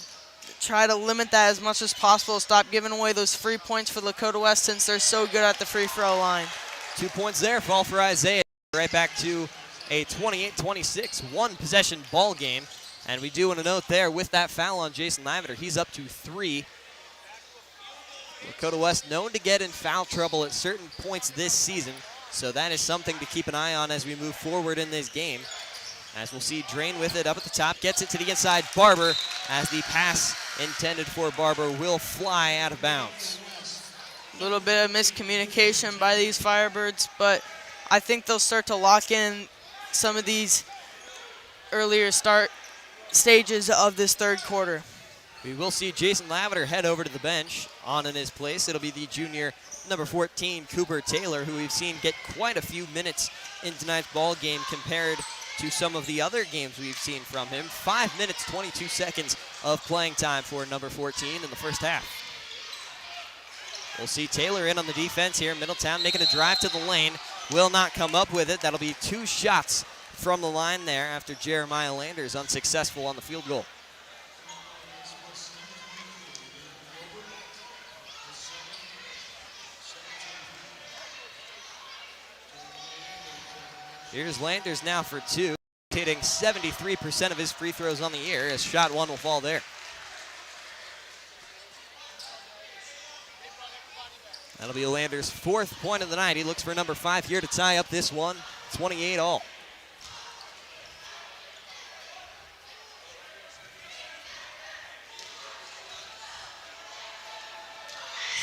try to limit that as much as possible. Stop giving away those free points for Lakota West since they're so good at the free throw line. 2 points there, fall for Isaiah. Right back to a 28-26 1-possession ball game. And we do want to note there with that foul on Jason Lavender, he's up to 3. Lakota West known to get in foul trouble at certain points this season, so that is something to keep an eye on as we move forward in this game. As we'll see Drain with it up at the top, gets it to the inside, Barber, as the pass intended for Barber will fly out of bounds. A little bit of miscommunication by these Firebirds, but I think they'll start to lock in some of these earlier start stages of this third quarter. We will see Jason Lavender head over to the bench. On in his place, it'll be the junior number 14, Cooper Taylor, who we've seen get quite a few minutes in tonight's ball game compared to some of the other games we've seen from him. 5 minutes, 22 seconds of playing time for number 14 in the first half. We'll see Taylor in on the defense here. Middletown making a drive to the lane. Will not come up with it. That'll be 2 shots from the line there after Jeremiah Landers unsuccessful on the field goal. Here's Landers now for 2, hitting 73% of his free throws on the year, as shot 1 will fall there. That'll be Lander's 4th point of the night. He looks for number 5 here to tie up this one. 28 all.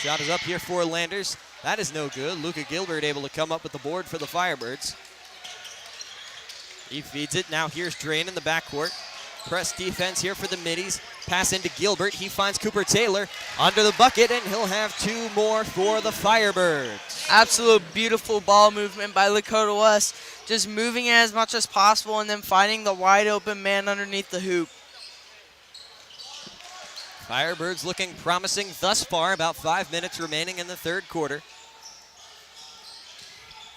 Shot is up here for Landers. That is no good. Luca Gilbert able to come up with the board for the Firebirds. He feeds it. Now here's Drain in the backcourt. Press defense here for the Middies. Pass into Gilbert. He finds Cooper Taylor under the bucket, and he'll have 2 more for the Firebirds. Absolute beautiful ball movement by Lakota West. Just moving it as much as possible and then finding the wide open man underneath the hoop. Firebirds looking promising thus far. About 5 minutes remaining in the 3rd quarter.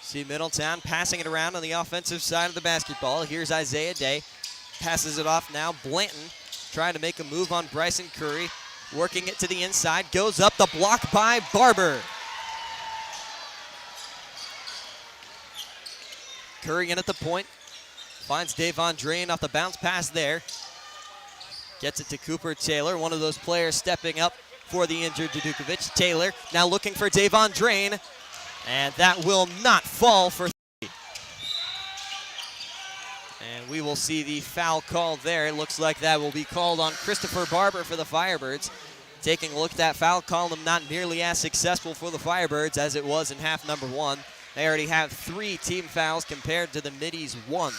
See Middletown passing it around on the offensive side of the basketball. Here's Isaiah Day. Passes it off now. Blanton trying to make a move on Bryson Curry. Working it to the inside. Goes up the block by Barber. Curry in at the point. Finds Davon Drain off the bounce pass there. Gets it to Cooper Taylor, one of those players stepping up for the injured Dudukovic. Taylor now looking for Davon Drain, and that will not fall for 3. And we will see the foul called there. It looks like that will be called on Christopher Barber for the Firebirds. Taking a look at that foul column, not nearly as successful for the Firebirds as it was in half number 1. They already have 3 team fouls compared to the Middies' 1.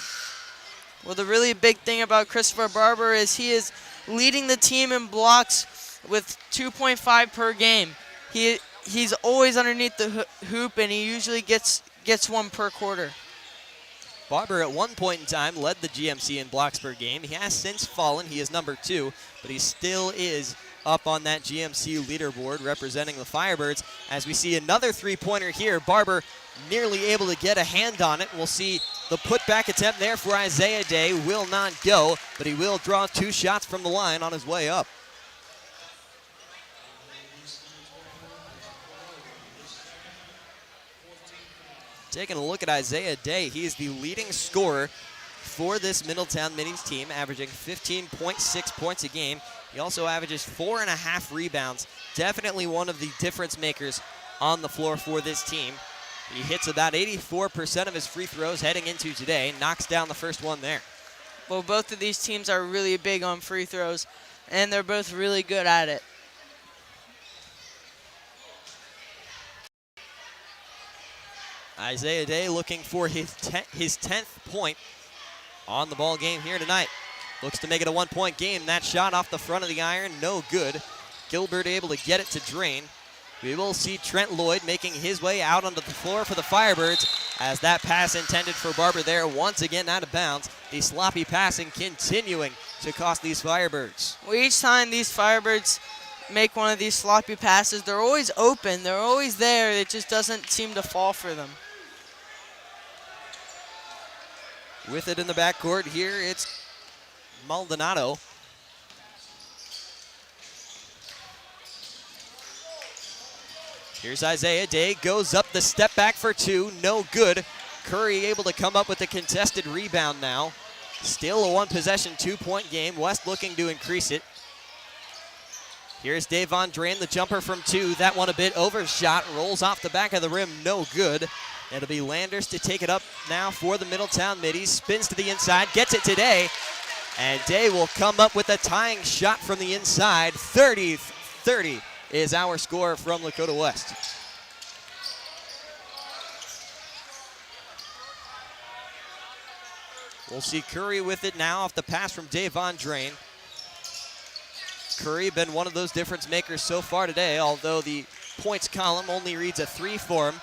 Well, the really big thing about Christopher Barber is he is leading the team in blocks with 2.5 per game. He's always underneath the hoop, and he usually gets 1 per quarter. Barber at one point in time led the GMC in blocks per game. He has since fallen. He is number 2, but he still is up on that GMC leaderboard representing the Firebirds. As we see another 3-pointer here, Barber nearly able to get a hand on it. We'll see the putback attempt there for Isaiah Day. Will not go, but he will draw 2 shots from the line on his way up. Taking a look at Isaiah Day, he is the leading scorer for this Middletown Middies team, averaging 15.6 points a game. He also averages 4.5 rebounds. Definitely one of the difference makers on the floor for this team. He hits about 84% of his free throws heading into today. Knocks down the first one there. Well, both of these teams are really big on free throws, and they're both really good at it. Isaiah Day looking for his 10th point on the ball game here tonight. Looks to make it a 1-point game. That shot off the front of the iron, no good. Gilbert able to get it to Drain. We will see Trent Lloyd making his way out onto the floor for the Firebirds as that pass intended for Barber there once again out of bounds. The sloppy passing continuing to cost these Firebirds. Well, each time these Firebirds make one of these sloppy passes, they're always open. They're always there. It just doesn't seem to fall for them. With it in the backcourt here, it's Maldonado. Here's Isaiah Day, goes up the step back for 2, no good. Curry able to come up with a contested rebound now. Still a 1-possession, 2-point game. West looking to increase it. Here's Davon Drain, the jumper from 2. That one a bit overshot, rolls off the back of the rim, no good. It'll be Landers to take it up now for the Middletown Middies. Spins to the inside, gets it to Day. And Day will come up with a tying shot from the inside. 30-30 is our score from Lakota West. We'll see Curry with it now off the pass from Davon Drain. Curry been one of those difference makers so far today, although the points column only reads a 3 for him.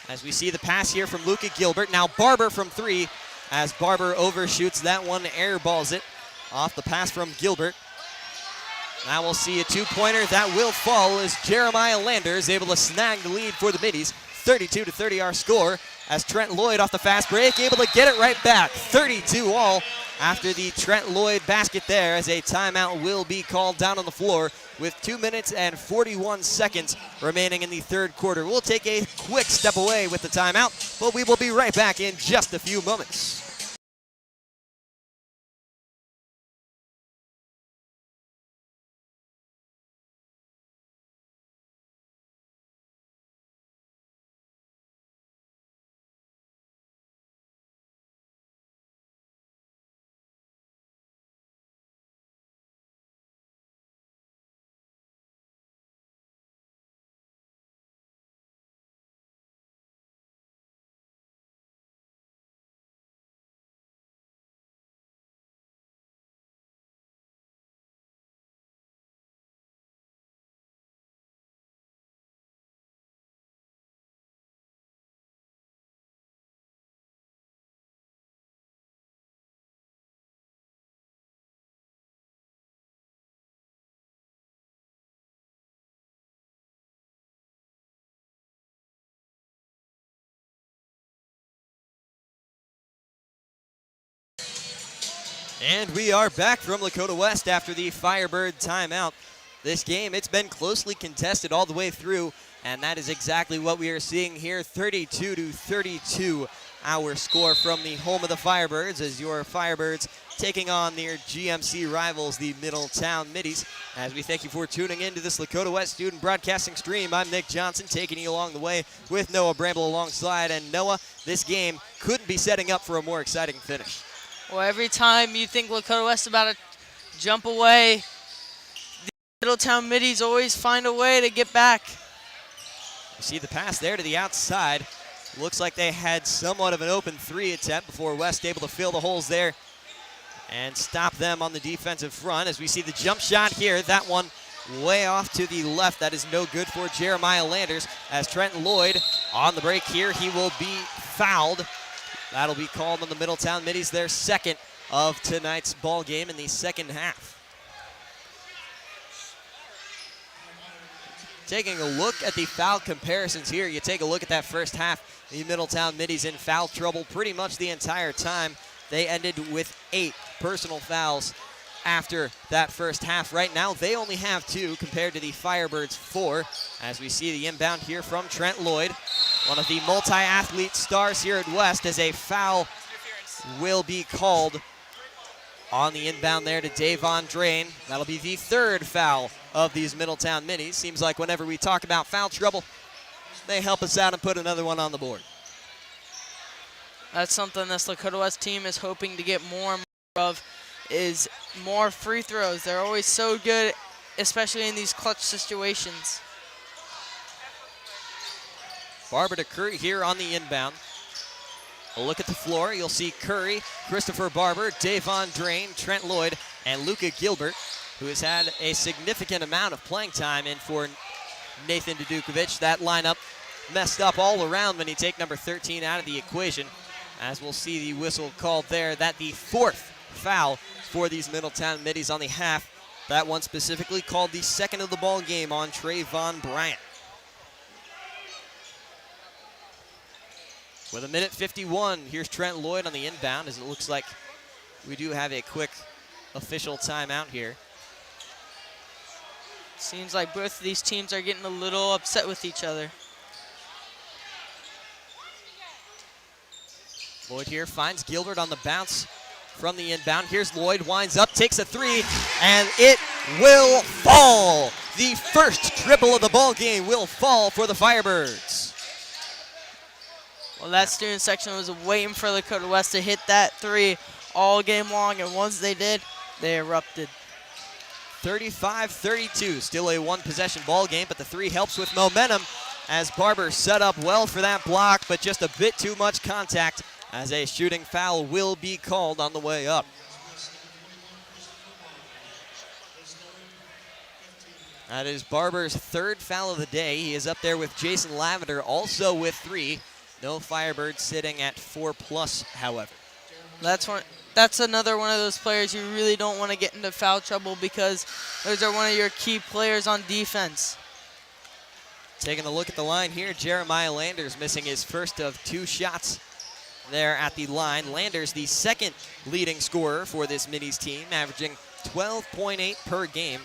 As we see the pass here from Luca Gilbert. Now Barber from 3 as Barber overshoots that one, airballs it off the pass from Gilbert. Now we'll see a 2-pointer that will fall as Jeremiah Landers able to snag the lead for the Middies. 32-30 our score as Trent Lloyd off the fast break able to get it right back. 32 all after the Trent Lloyd basket there as a timeout will be called down on the floor with 2 minutes and 41 seconds remaining in the 3rd quarter. We'll take a quick step away with the timeout, but we will be right back in just a few moments. And we are back from Lakota West after the Firebird timeout. This game, it's been closely contested all the way through, and that is exactly what we are seeing here. 32-32, our score from the home of the Firebirds, as your Firebirds taking on their GMC rivals, the Middletown Middies. As we thank you for tuning in to this Lakota West student broadcasting stream, I'm Nick Johnson, taking you along the way with Noah Bramble alongside. And Noah, this game couldn't be setting up for a more exciting finish. Well, every time you think Lakota West about to jump away, the Middletown Middies always find a way to get back. You see the pass there to the outside. Looks like they had somewhat of an open three attempt before West able to fill the holes there and stop them on the defensive front. As we see the jump shot here, that one way off to the left. That is no good for Jeremiah Landers. As Trenton Lloyd on the break here, he will be fouled. That'll be called on the Middletown Middies, their second of tonight's ball game in the second half. Taking a look at the foul comparisons here, you take a look at that first half, the Middletown Middies in foul trouble pretty much the entire time. They ended with 8 personal fouls after that first half. Right now, they only have 2 compared to the Firebirds' 4. As we see the inbound here from Trent Lloyd, one of the multi-athlete stars here at West, as a foul will be called on the inbound there to Davon Drain. That'll be the 3rd foul of these Middletown Middies. Seems like whenever we talk about foul trouble, they help us out and put another one on the board. That's something this Lakota West team is hoping to get more and more of, is more free throws. They're always so good, especially in these clutch situations. Barber to Curry here on the inbound. A look at the floor, you'll see Curry, Christopher Barber, Davon Drain, Trent Lloyd, and Luka Gilbert, who has had a significant amount of playing time in for Nathan Dudukovic. That lineup messed up all around when you take number 13 out of the equation. As we'll see the whistle called there, that the 4th foul for these Middletown Middies on the half. That one specifically called the 2nd of the ball game on Trayvon Bryant. With 1:51, here's Trent Lloyd on the inbound, as it looks like we do have a quick official timeout here. Seems like both of these teams are getting a little upset with each other. Lloyd here finds Gilbert on the bounce from the inbound. Here's Lloyd, winds up, takes a 3, and it will fall. The first triple of the ball game will fall for the Firebirds. Well, that student section was waiting for Lakota West to hit that 3 all game long, and once they did, they erupted. 35-32, still a 1-possession ball game, but the 3 helps with momentum as Barber set up well for that block, but just a bit too much contact as a shooting foul will be called on the way up. That is Barber's 3rd foul of the day. He is up there with Jason Lavender, also with 3. No Firebirds sitting at 4+, however. That's another one of those players you really don't want to get into foul trouble, because those are one of your key players on defense. Taking a look at the line here, Jeremiah Landers missing his first of 2 shots there at the line. Landers, the 2nd leading scorer for this Middies team, averaging 12.8 per game.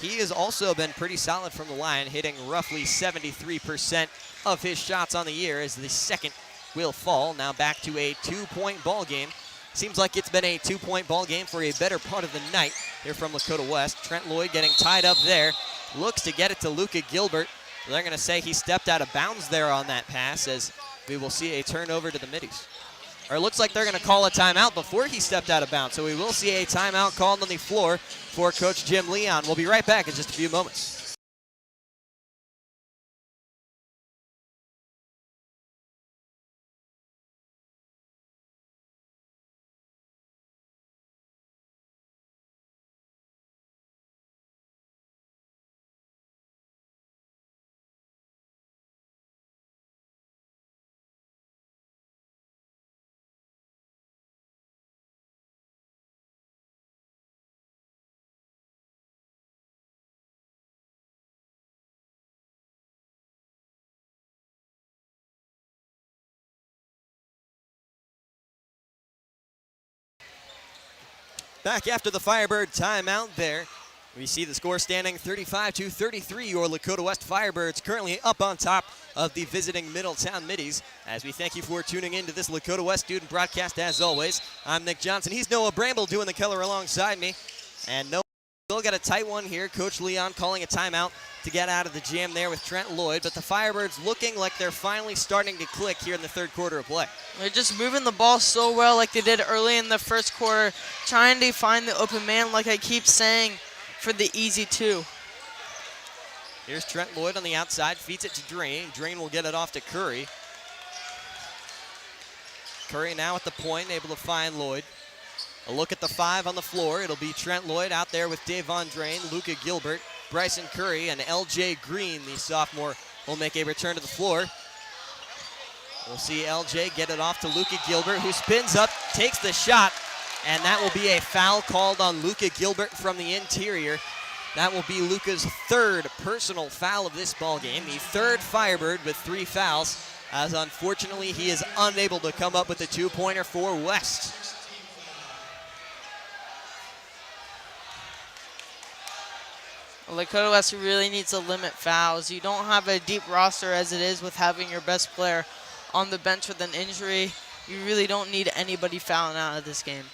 He has also been pretty solid from the line, hitting roughly 73% of his shots on the year, as the 2nd will fall. Now back to a 2-point ball game. Seems like it's been a 2-point ball game for a better part of the night here from Lakota West. Trent Lloyd getting tied up there. Looks to get it to Luka Gilbert. They're going to say he stepped out of bounds there on that pass, as we will see a turnover to the Middies. Or it looks like they're going to call a timeout before he stepped out of bounds. So we will see a timeout called on the floor for Coach Jim Leon. We'll be right back in just a few moments. Back after the Firebird timeout there. We see the score standing 35-33. Your Lakota West Firebirds currently up on top of the visiting Middletown Middies. As we thank you for tuning in to this Lakota West student broadcast as always. I'm Nick Johnson. He's Noah Bramble doing the color alongside me. And Noah still got a tight one here. Coach Leon calling a timeout to get out of the jam there with Trent Lloyd. But the Firebirds looking like they're finally starting to click here in the third quarter of play. They're just moving the ball so well like they did early in the first quarter, trying to find the open man like I keep saying for the easy two. Here's Trent Lloyd on the outside, feeds it to Drain. Drain will get it off to Curry. Curry now at the point, able to find Lloyd. A look at the 5 on the floor. It'll be Trent Lloyd out there with Davon Drain, Luca Gilbert, Bryson Curry, and LJ Green, the sophomore, will make a return to the floor. We'll see LJ get it off to Luca Gilbert, who spins up, takes the shot, and that will be a foul called on Luca Gilbert from the interior. That will be Luca's third personal foul of this ball game, the third Firebird with 3 fouls, as unfortunately he is unable to come up with a 2-pointer for West. Lakota West really needs to limit fouls. You don't have a deep roster as it is with having your best player on the bench with an injury. You really don't need anybody fouling out of this game.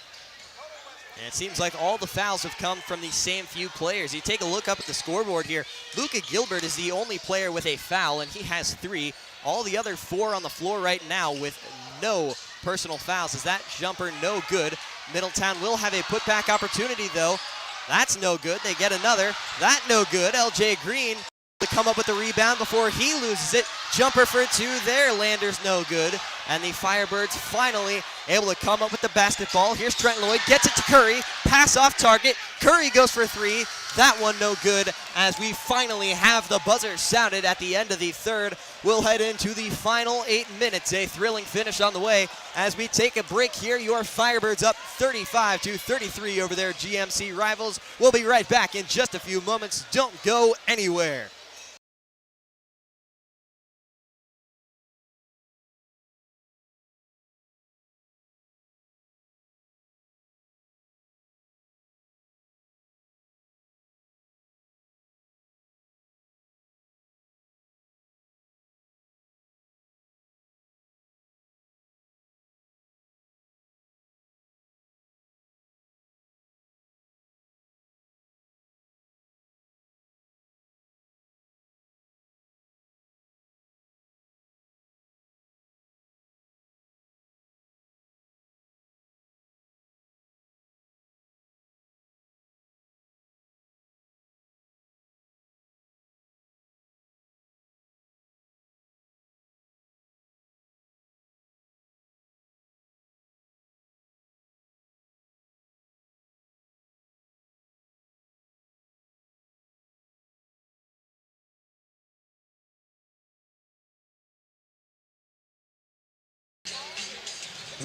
And it seems like all the fouls have come from the same few players. You take a look up at the scoreboard here. Luca Gilbert is the only player with a foul, and he has 3. All the other 4 on the floor right now with no personal fouls. Is that jumper no good? Middletown will have a putback opportunity, though. That's no good. They get another. That no good. LJ Green to come up with the rebound before he loses it. Jumper for 2 there. Landers no good. And the Firebirds finally able to come up with the basketball. Here's Trent Lloyd. Gets it to Curry. Pass off target. Curry goes for 3. That one no good, as we finally have the buzzer sounded at the end of the third. We'll head into the final 8 minutes. A thrilling finish on the way as we take a break here. Your Firebirds up 35-33 over their GMC rivals. We'll be right back in just a few moments. Don't go anywhere.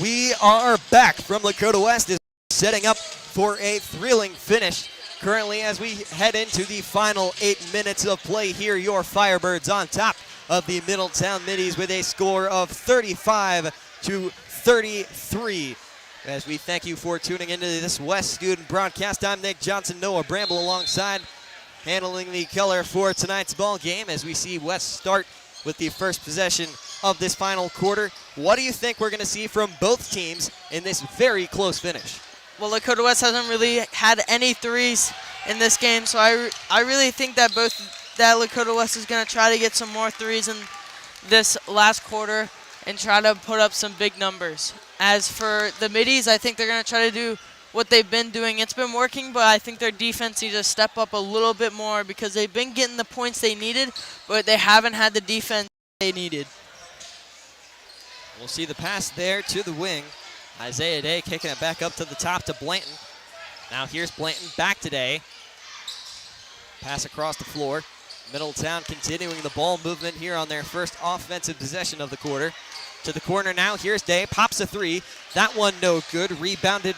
We are back from Lakota West, is setting up for a thrilling finish. Currently, as we head into the final 8 minutes of play here, your Firebirds on top of the Middletown Middies with a score of 35-33. As we thank you for tuning into this West student broadcast, I'm Nick Johnson, Noah Bramble alongside, handling the color for tonight's ball game as we see West start with the first possession of this final quarter. What do you think we're going to see from both teams in this very close finish? Well, Lakota West hasn't really had any threes in this game, so I really think that Lakota West is going to try to get some more threes in this last quarter and try to put up some big numbers. As for the Middies, I think they're going to try to do what they've been doing. It's been working, but I think their defense needs to step up a little bit more because they've been getting the points they needed, but they haven't had the defense they needed. We'll see the pass there to the wing. Isaiah Day kicking it back up to the top to Blanton. Now here's Blanton back to Day. Pass across the floor. Middletown continuing the ball movement here on their first offensive possession of the quarter. To the corner now, here's Day, pops a 3. That one no good, rebounded,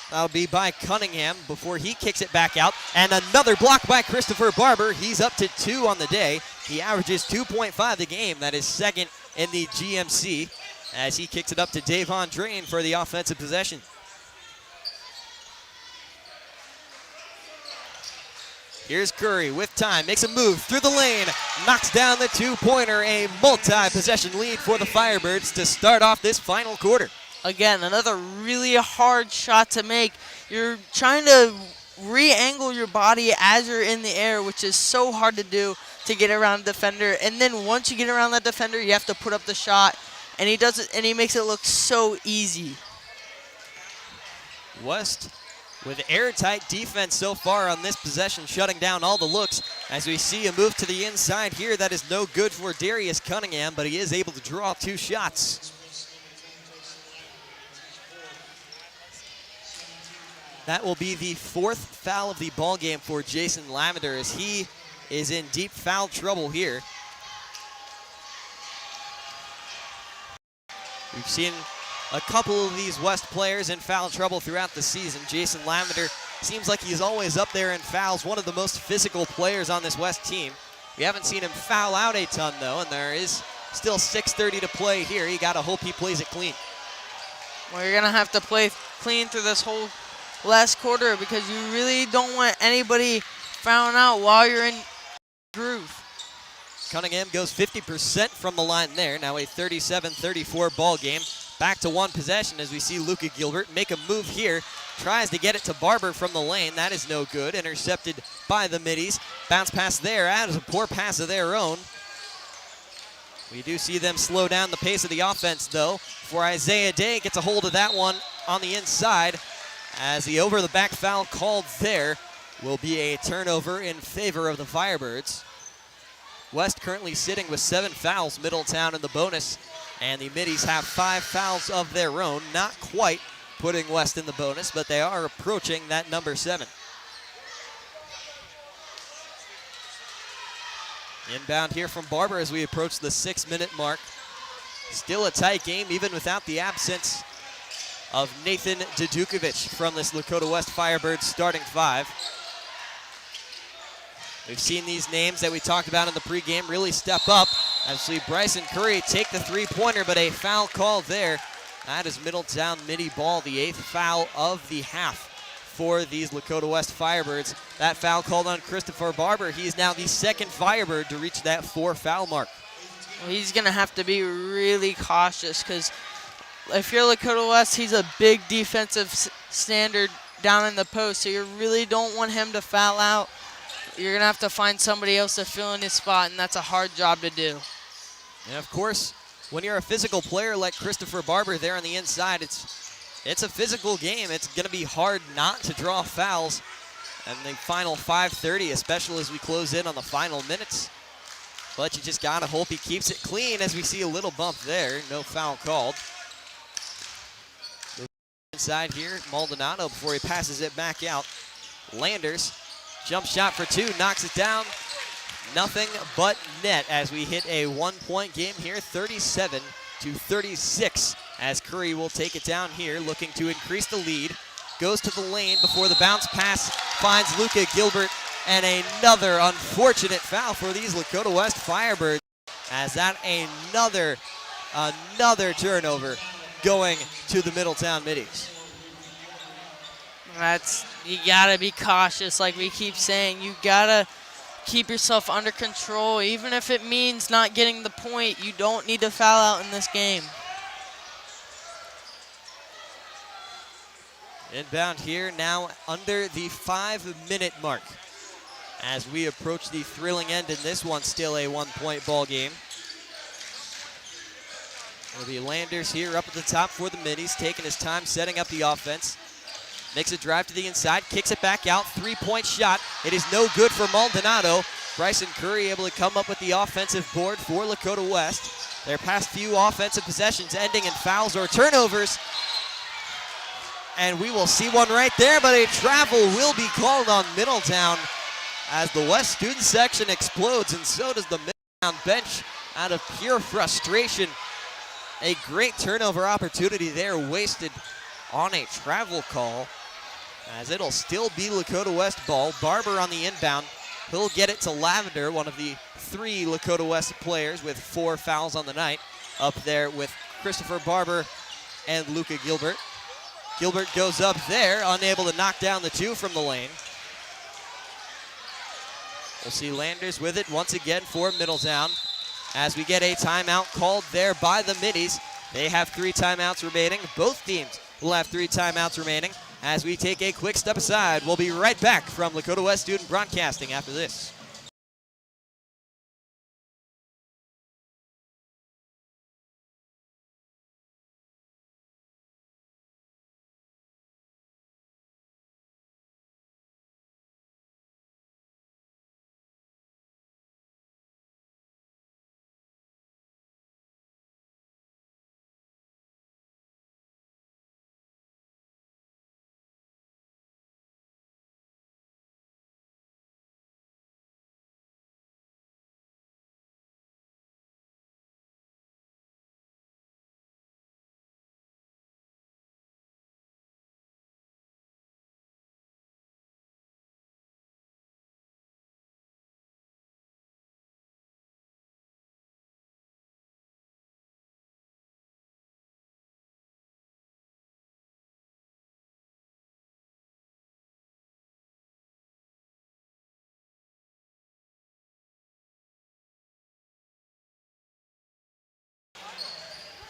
that'll be by Cunningham before he kicks it back out. And another block by Christopher Barber. He's up to 2 on the day. He averages 2.5 a game. That is second in the GMC as he kicks it up to Davon Drain for the offensive possession. Here's Curry with time, makes a move through the lane, knocks down the two-pointer, a multi-possession lead for the Firebirds to start off this final quarter. Again, another really hard shot to make. You're trying to re-angle your body as you're in the air, which is so hard to do to get around a defender. And then once you get around that defender, you have to put up the shot. And he does it, and he makes it look so easy. West with airtight defense so far on this possession, shutting down all the looks. As we see a move to the inside here, that is no good for Darius Cunningham, but he is able to draw 2 shots. That will be the 4th foul of the ball game for Jason Lavender, as he is in deep foul trouble here. We've seen a couple of these West players in foul trouble throughout the season. Jason Lavender seems like he's always up there in fouls, one of the most physical players on this West team. We haven't seen him foul out a ton, though, and there is still 6:30 to play here. You got to hope he plays it clean. Well, you're going to have to play clean through this whole last quarter because you really don't want anybody fouling out while you're in groove. Cunningham goes 50% from the line there. Now a 37-34 ball game. Back to one possession as we see Luka Gilbert make a move here. Tries to get it to Barber from the lane. That is no good. Intercepted by the Middies. Bounce pass there. That is a poor pass of their own. We do see them slow down the pace of the offense, though, for Isaiah Day gets a hold of that one on the inside, as the over-the-back foul called there will be a turnover in favor of the Firebirds. West currently sitting with 7 fouls, Middletown in the bonus, and the Middies have 5 fouls of their own. Not quite putting West in the bonus, but they are approaching that number 7. Inbound here from Barber as we approach the 6-minute mark. Still a tight game even without the absence of Nathan Dudukovic from this Lakota West Firebirds starting 5. We've seen these names that we talked about in the pregame really step up. As we see Bryson Curry take the three-pointer, but a foul called there. That is Middletown Midi ball, the 8th foul of the half for these Lakota West Firebirds. That foul called on Christopher Barber. He is now the 2nd Firebird to reach that 4-foul mark. Well, he's going to have to be really cautious because if you're Lakota West, he's a big defensive standard down in the post, so you really don't want him to foul out. You're going to have to find somebody else to fill in his spot, and that's a hard job to do. And, of course, when you're a physical player like Christopher Barber there on the inside, it's a physical game. It's going to be hard not to draw fouls. And the final 5:30, especially as we close in on the final minutes. But you just got to hope he keeps it clean as we see a little bump there. No foul called. Inside here, Maldonado before he passes it back out. Landers, jump shot for 2, knocks it down. Nothing but net as we hit a 1-point game here, 37-36, as Curry will take it down here, looking to increase the lead. Goes to the lane before the bounce pass finds Luka Gilbert, and another unfortunate foul for these Lakota West Firebirds, as that another turnover going to the Middletown Middies. You gotta be cautious, like we keep saying. You gotta keep yourself under control, even if it means not getting the point. You don't need to foul out in this game. Inbound here now under the 5-minute mark as we approach the thrilling end in this one, still a 1-point ball game. It'll be Landers here up at the top for the Middies, taking his time setting up the offense. Makes a drive to the inside, kicks it back out, 3-point shot. It is no good for Maldonado. Bryson Curry able to come up with the offensive board for Lakota West. Their past few offensive possessions ending in fouls or turnovers. And we will see one right there, but a travel will be called on Middletown as the West student section explodes, and so does the Middletown bench out of pure frustration. A great turnover opportunity there wasted on a travel call, as it'll still be Lakota West ball. Barber on the inbound. He'll get it to Lavender, one of the 3 Lakota West players with 4 fouls on the night, up there with Christopher Barber and Luka Gilbert. Gilbert goes up there, unable to knock down the 2 from the lane. We'll see Landers with it once again for Middletown. As we get a timeout called there by the Middies. They have 3 timeouts remaining. Both teams will have 3 timeouts remaining. As we take a quick step aside, we'll be right back from Lakota West Student Broadcasting after this.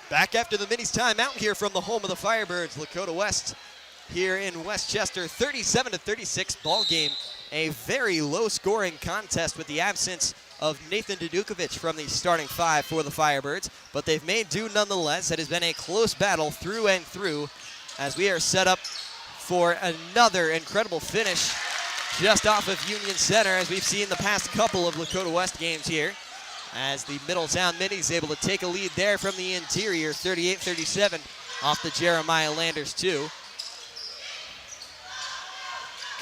Back after the Middies timeout here from the home of the Firebirds, Lakota West here in Westchester, 37-36 ball game. A very low-scoring contest with the absence of Nathan Dudukovic from the starting 5 for the Firebirds, but they've made do nonetheless. It has been a close battle through and through as we are set up for another incredible finish just off of Union Center, as we've seen the past couple of Lakota West games here. As the Middletown Middies able to take a lead there from the interior, 38-37 off the Jeremiah Landers 2.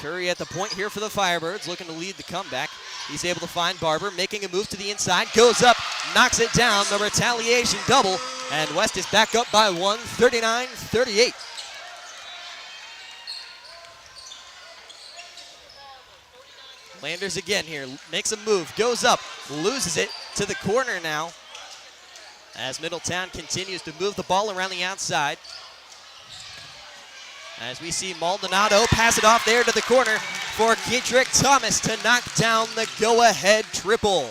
Curry at the point here for the Firebirds, looking to lead the comeback. He's able to find Barber, making a move to the inside, goes up, knocks it down, the retaliation double, and West is back up by 1, 39-38. Landers again here, makes a move, goes up, loses it to the corner now, as Middletown continues to move the ball around the outside. As we see Maldonado pass it off there to the corner for Kedrick Thomas to knock down the go-ahead triple.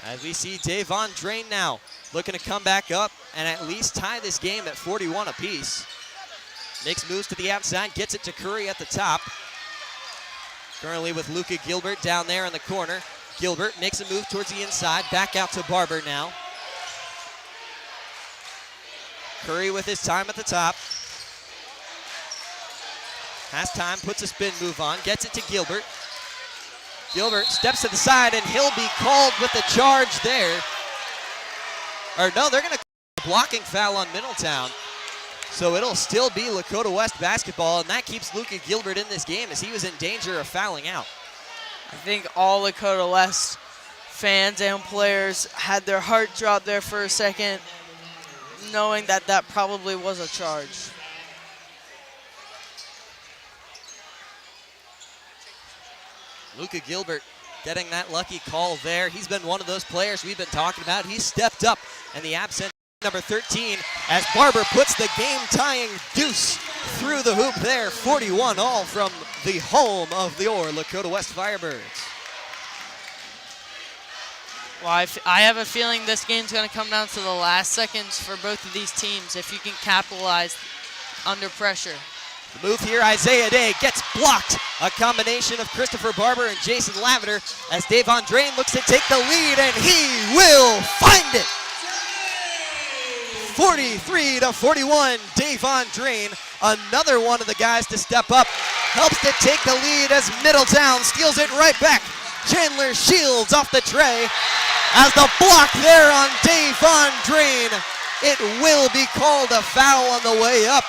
As we see Davon Drain now looking to come back up and at least tie this game at 41 apiece. Makes moves to the outside, gets it to Curry at the top. Currently with Luka Gilbert down there in the corner. Gilbert makes a move towards the inside, back out to Barber now. Curry with his time at the top. Has time, puts a spin move on, gets it to Gilbert. Gilbert steps to the side and he'll be called with the charge there. Or no, they're gonna call a blocking foul on Middletown. So it'll still be Lakota West basketball, and that keeps Luka Gilbert in this game as he was in danger of fouling out. I think all Lakota West fans and players had their heart drop there for a second, knowing that that probably was a charge. Luka Gilbert getting that lucky call there. He's been one of those players we've been talking about. He's stepped up in the absence of number 13 as Barber puts the game-tying deuce through the hoop there. 41 all from the home of your Lakota West Firebirds. Well, I have a feeling this game's going to come down to the last seconds for both of these teams if you can capitalize under pressure. The move here, Isaiah Day gets blocked. A combination of Christopher Barber and Jason Lavender as Davon Drain looks to take the lead, and he will find it. 43-41, Davon Drain, another one of the guys to step up, helps to take the lead as Middletown steals it right back. Chandler Shields off the tray as the block there on Davon Drain. It will be called a foul on the way up,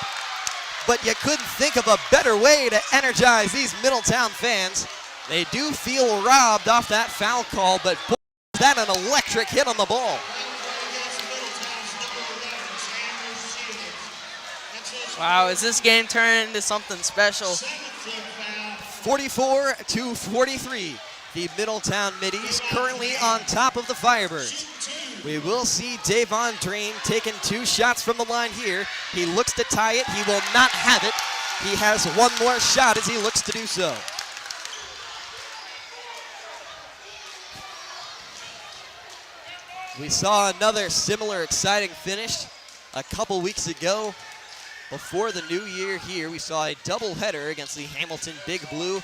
but you couldn't think of a better way to energize these Middletown fans. They do feel robbed off that foul call, but boy, is that an electric hit on the ball. Wow, is this game turning into something special? 44-43. The Middletown Middies currently on top of the Firebirds. We will see Davon Drain taking 2 shots from the line here. He looks to tie it. He will not have it. He has one more shot as he looks to do so. We saw another similar exciting finish a couple weeks ago. Before the new year here, we saw a doubleheader against the Hamilton Big Blue.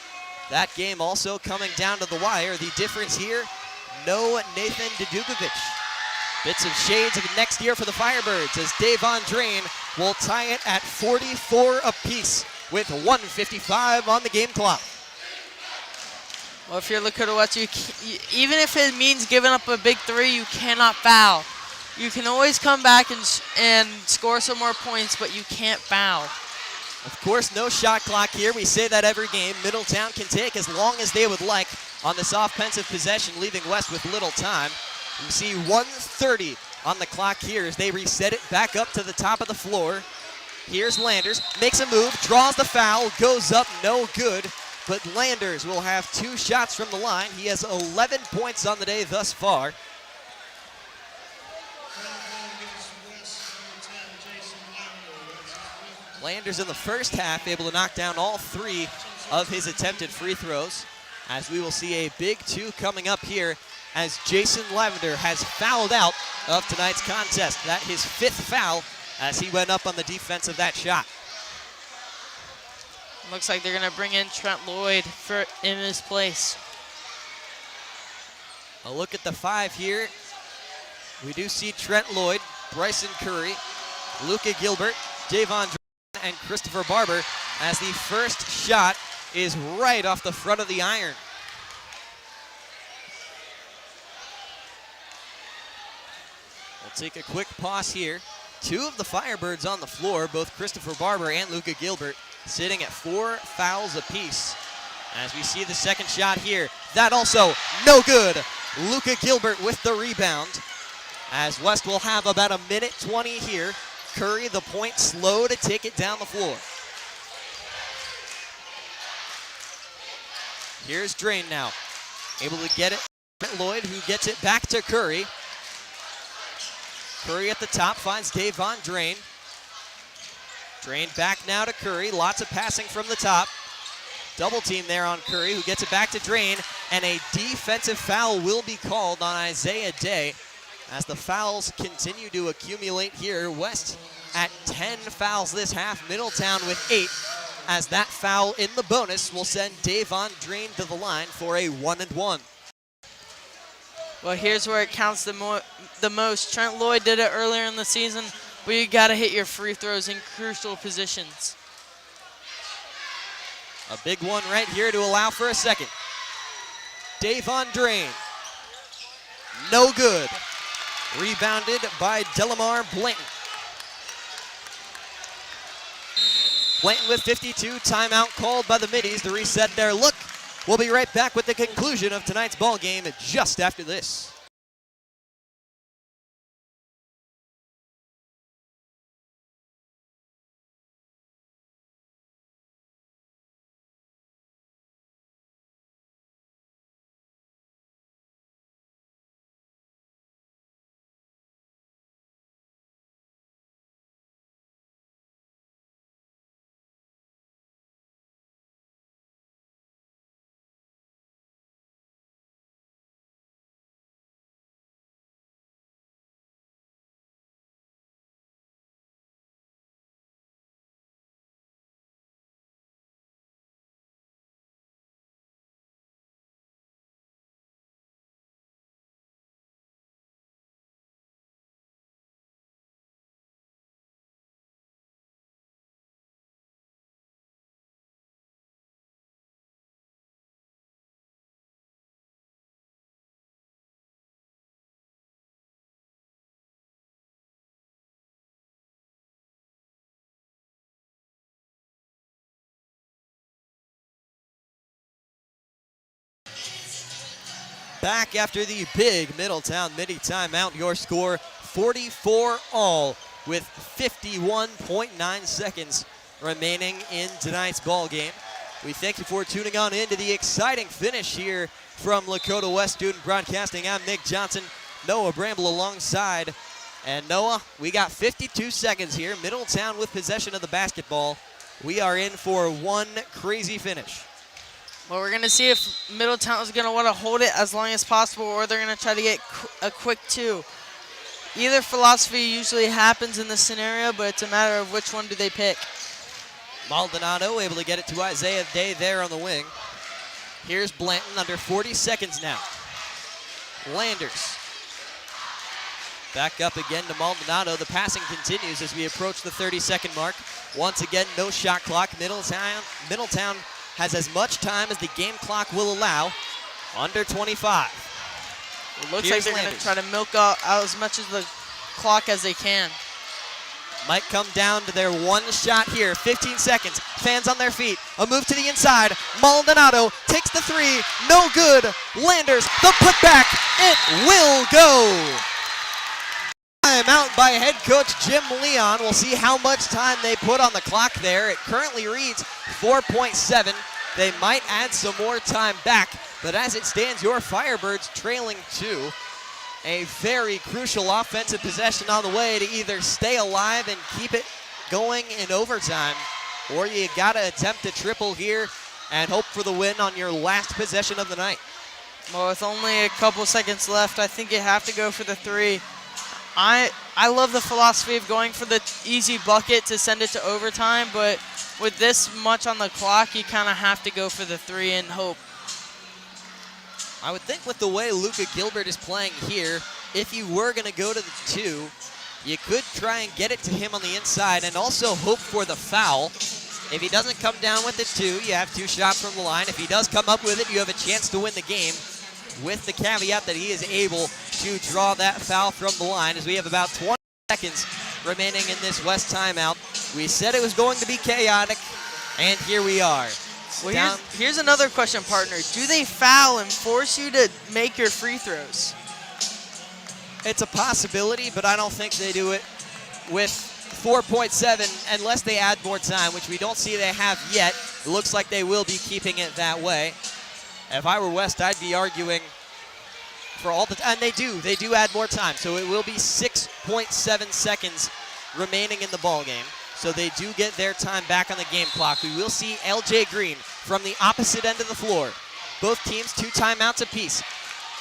That game also coming down to the wire. The difference here, no Nathan Dedukovic. Bits of shades of next year for the Firebirds as Davon Drain will tie it at 44 apiece with 1:55 on the game clock. Well, if you're Lakota West, even if it means giving up a big three, you cannot foul. You can always come back and score some more points, but you can't foul. Of course, no shot clock here. We say that every game. Middletown can take as long as they would like on this offensive possession, leaving West with little time. We see 1:30 on the clock here as they reset it back up to the top of the floor. Here's Landers, makes a move, draws the foul, goes up, no good. But Landers will have 2 shots from the line. He has 11 points on the day thus far. Landers in the first half able to knock down all 3 of his attempted free throws, as we will see a big 2 coming up here as Jason Lavender has fouled out of tonight's contest. That his 5th foul as he went up on the defense of that shot. Looks like they're going to bring in Trent Lloyd in his place. A look at the 5 here. We do see Trent Lloyd, Bryson Curry, Luka Gilbert, Davon and Christopher Barber as the first shot is right off the front of the iron. We'll take a quick pause here. 2 of the Firebirds on the floor, both Christopher Barber and Luka Gilbert, sitting at 4 fouls apiece. As we see the second shot here, that also no good. Luka Gilbert with the rebound. As West will have about 1:20 here. Curry, the point, slow to take it down the floor. Here's Drain now. Able to get it. Lloyd, who gets it back to Curry. Curry at the top finds Davon Drain. Drain back now to Curry. Lots of passing from the top. Double team there on Curry, who gets it back to Drain. And a defensive foul will be called on Isaiah Day as the fouls continue to accumulate here. West at 10 fouls this half. Middletown with 8. As that foul in the bonus will send Davon Drain to the line for a 1-and-1. Well, here's where it counts the most. Trent Lloyd did it earlier in the season, but you got to hit your free throws in crucial positions. A big one right here to allow for a second. Davon Drain. No good. Rebounded by Delamar Blanton. Blanton with 52. Timeout called by the Middies to reset their look. We'll be right back with the conclusion of tonight's ball game just after this. Back after the big Middletown Midi timeout. Your score 44-all with 51.9 seconds remaining in tonight's ball game. We thank you for tuning on into the exciting finish here from Lakota West Student Broadcasting. I'm Nick Johnson, Noah Bramble alongside. And Noah, we got 52 seconds here. Middletown with possession of the basketball. We are in for one crazy finish. Well, we're going to see if Middletown is going to want to hold it as long as possible, or they're going to try to get a quick 2. Either philosophy usually happens in this scenario, but it's a matter of which one do they pick. Maldonado able to get it to Isaiah Day there on the wing. Here's Blanton under 40 seconds now. Landers. Back up again to Maldonado. The passing continues as we approach the 30-second mark. Once again, no shot clock. Middletown has as much time as the game clock will allow. Under 25. It looks like they're going to try to milk out as much of the clock as they can. Might come down to their one shot here. 15 seconds. Fans on their feet. A move to the inside. Maldonado takes the three. No good. Landers, the putback. It will go. Timeout by head coach Jim Leon. We'll see how much time they put on the clock there. It currently reads 4.7. They might add some more time back, but as it stands, your Firebirds trailing 2. A very crucial offensive possession on the way to either stay alive and keep it going in overtime, or you gotta attempt a triple here and hope for the win on your last possession of the night. Well, with only a couple seconds left, I think you have to go for the three. I love the philosophy of going for the easy bucket to send it to overtime, but with this much on the clock, you kind of have to go for the three and hope. I would think with the way Luka Gilbert is playing here, if you were going to go to the two, you could try and get it to him on the inside and also hope for the foul. If he doesn't come down with the two, you have 2 shots from the line. If he does come up with it, you have a chance to win the game, with the caveat that he is able to draw that foul from the line, as we have about 20 seconds remaining in this West timeout. We said it was going to be chaotic, and here we are. Well, here's another question, partner. Do they foul and force you to make your free throws? It's a possibility, but I don't think they do it with 4.7 unless they add more time, which we don't see they have yet. It looks like they will be keeping it that way. If I were West, I'd be arguing for all the time. And they do add more time. So it will be 6.7 seconds remaining in the ball game. So they do get their time back on the game clock. We will see LJ Green from the opposite end of the floor. Both teams 2 timeouts apiece.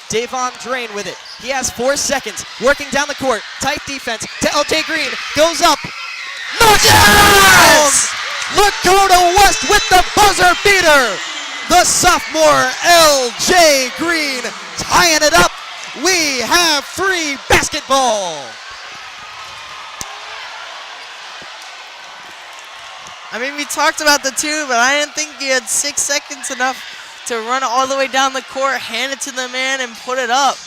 Davon Drain with it. He has 4 seconds. Working down the court. Tight defense to LJ Green. Goes up. Knocks it down! Lakota West with the buzzer beater. The sophomore LJ Green tying it up. We have free basketball. I mean, we talked about the two, but I didn't think you had 6 seconds enough to run all the way down the court, hand it to the man, and put it up.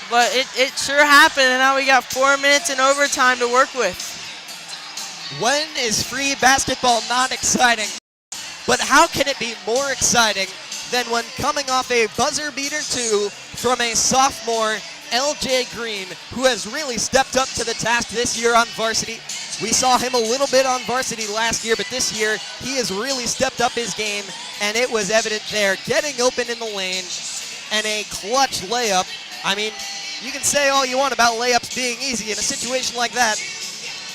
But it sure happened, and now we got 4 minutes in overtime to work with. When is free basketball not exciting? But how can it be more exciting than when coming off a buzzer beater 2 from a sophomore, LJ Green, who has really stepped up to the task this year on varsity. We saw him a little bit on varsity last year, but this year he has really stepped up his game, and it was evident there. Getting open in the lane and a clutch layup. I mean, you can say all you want about layups being easy in a situation like that.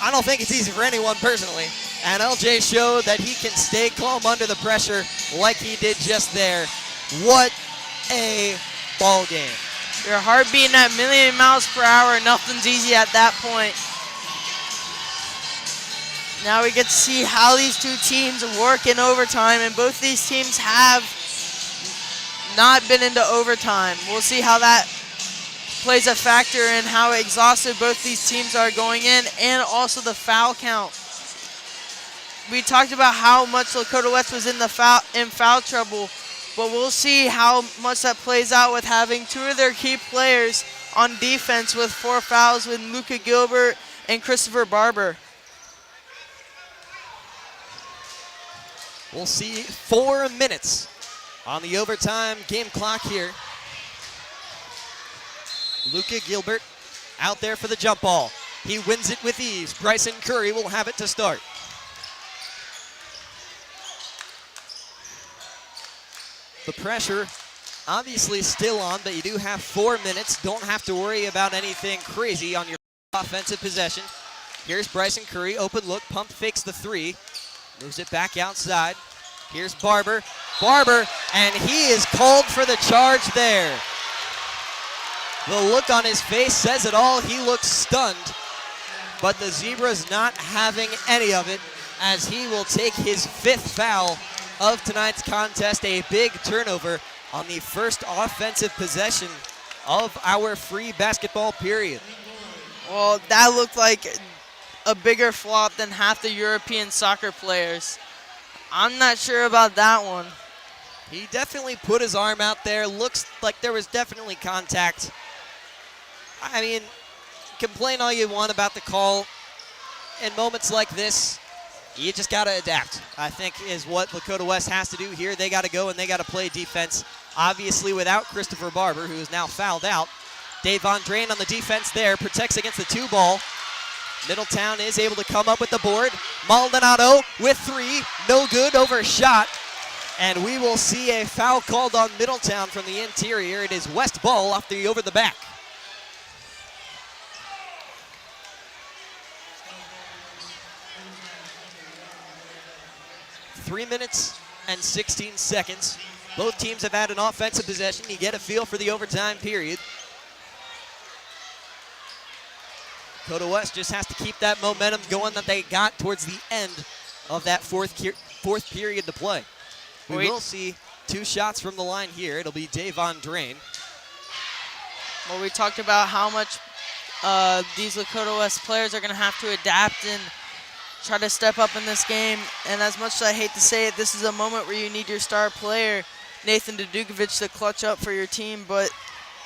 I don't think it's easy for anyone personally. And LJ showed that he can stay calm under the pressure like he did just there. What a ball game. Your heart beating at 1,000,000 miles per hour, nothing's easy at that point. Now we get to see how these two teams work in overtime, and both these teams have not been into overtime. We'll see how that plays a factor in how exhausted both these teams are going in, and also the foul count. We talked about how much Lakota West was in foul trouble, but we'll see how much that plays out with having 2 of their key players on defense with 4 fouls with Luka Gilbert and Christopher Barber. We'll see 4 minutes on the overtime game clock here. Luka Gilbert out there for the jump ball. He wins it with ease. Bryson Curry will have it to start. The pressure obviously still on, but you do have 4 minutes. Don't have to worry about anything crazy on your offensive possession. Here's Bryson Curry, open look, pump fakes the 3. Moves it back outside. Here's Barber. Barber, and he is called for the charge there. The look on his face says it all. He looks stunned. But the Zebra's not having any of it as he will take his 5th foul of tonight's contest. A big turnover on the first offensive possession of our free basketball period. Well, that looked like a bigger flop than half the European soccer players. I'm not sure about that one. He definitely put his arm out there. Looks like there was definitely contact. I mean, complain all you want about the call. In moments like this, you just got to adapt, I think, is what Lakota West has to do here. They got to go and they got to play defense, obviously without Christopher Barber, who is now fouled out. Davon Drain on the defense there, protects against the 2-ball. Middletown is able to come up with the board. Maldonado with 3, no good, overshot. And we will see a foul called on Middletown from the interior. It is West ball off the over the back. Three minutes and 16 seconds. Both teams have had an offensive possession. You get a feel for the overtime period. Lakota West just has to keep that momentum going that they got towards the end of that fourth period to play. We will see 2 shots from the line here. It'll be Davon Drain. Well, we talked about how much these Lakota West players are going to have to adapt and try to step up in this game. And as much as I hate to say it, this is a moment where you need your star player, Nathan Dudukovic, to clutch up for your team, but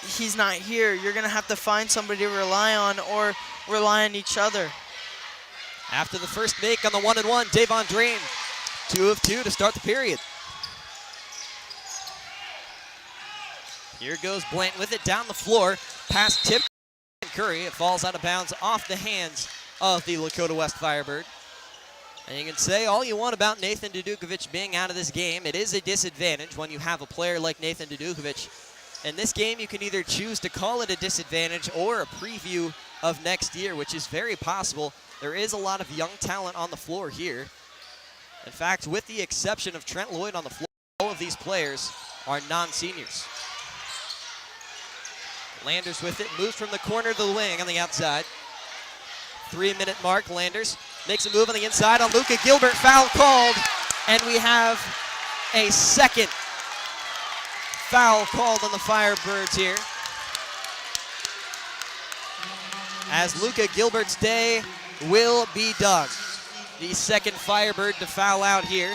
he's not here. You're going to have to find somebody to rely on or rely on each other. After the first make on the 1-and-1, Davon Drain, 2 of 2 to start the period. Here goes Blanton with it down the floor, past tip Curry. It falls out of bounds off the hands of the Lakota West Firebird. And you can say all you want about Nathan Dudukovic being out of this game. It is a disadvantage when you have a player like Nathan Dudukovic. In this game, you can either choose to call it a disadvantage or a preview of next year, which is very possible. There is a lot of young talent on the floor here. In fact, with the exception of Trent Lloyd on the floor, all of these players are non-seniors. Landers with it, moves from the corner to the wing on the outside. 3-minute mark, Landers makes a move on the inside on Luka Gilbert, foul called, and we have a second foul called on the Firebirds here. As Luka Gilbert's day will be done. The second Firebird to foul out here.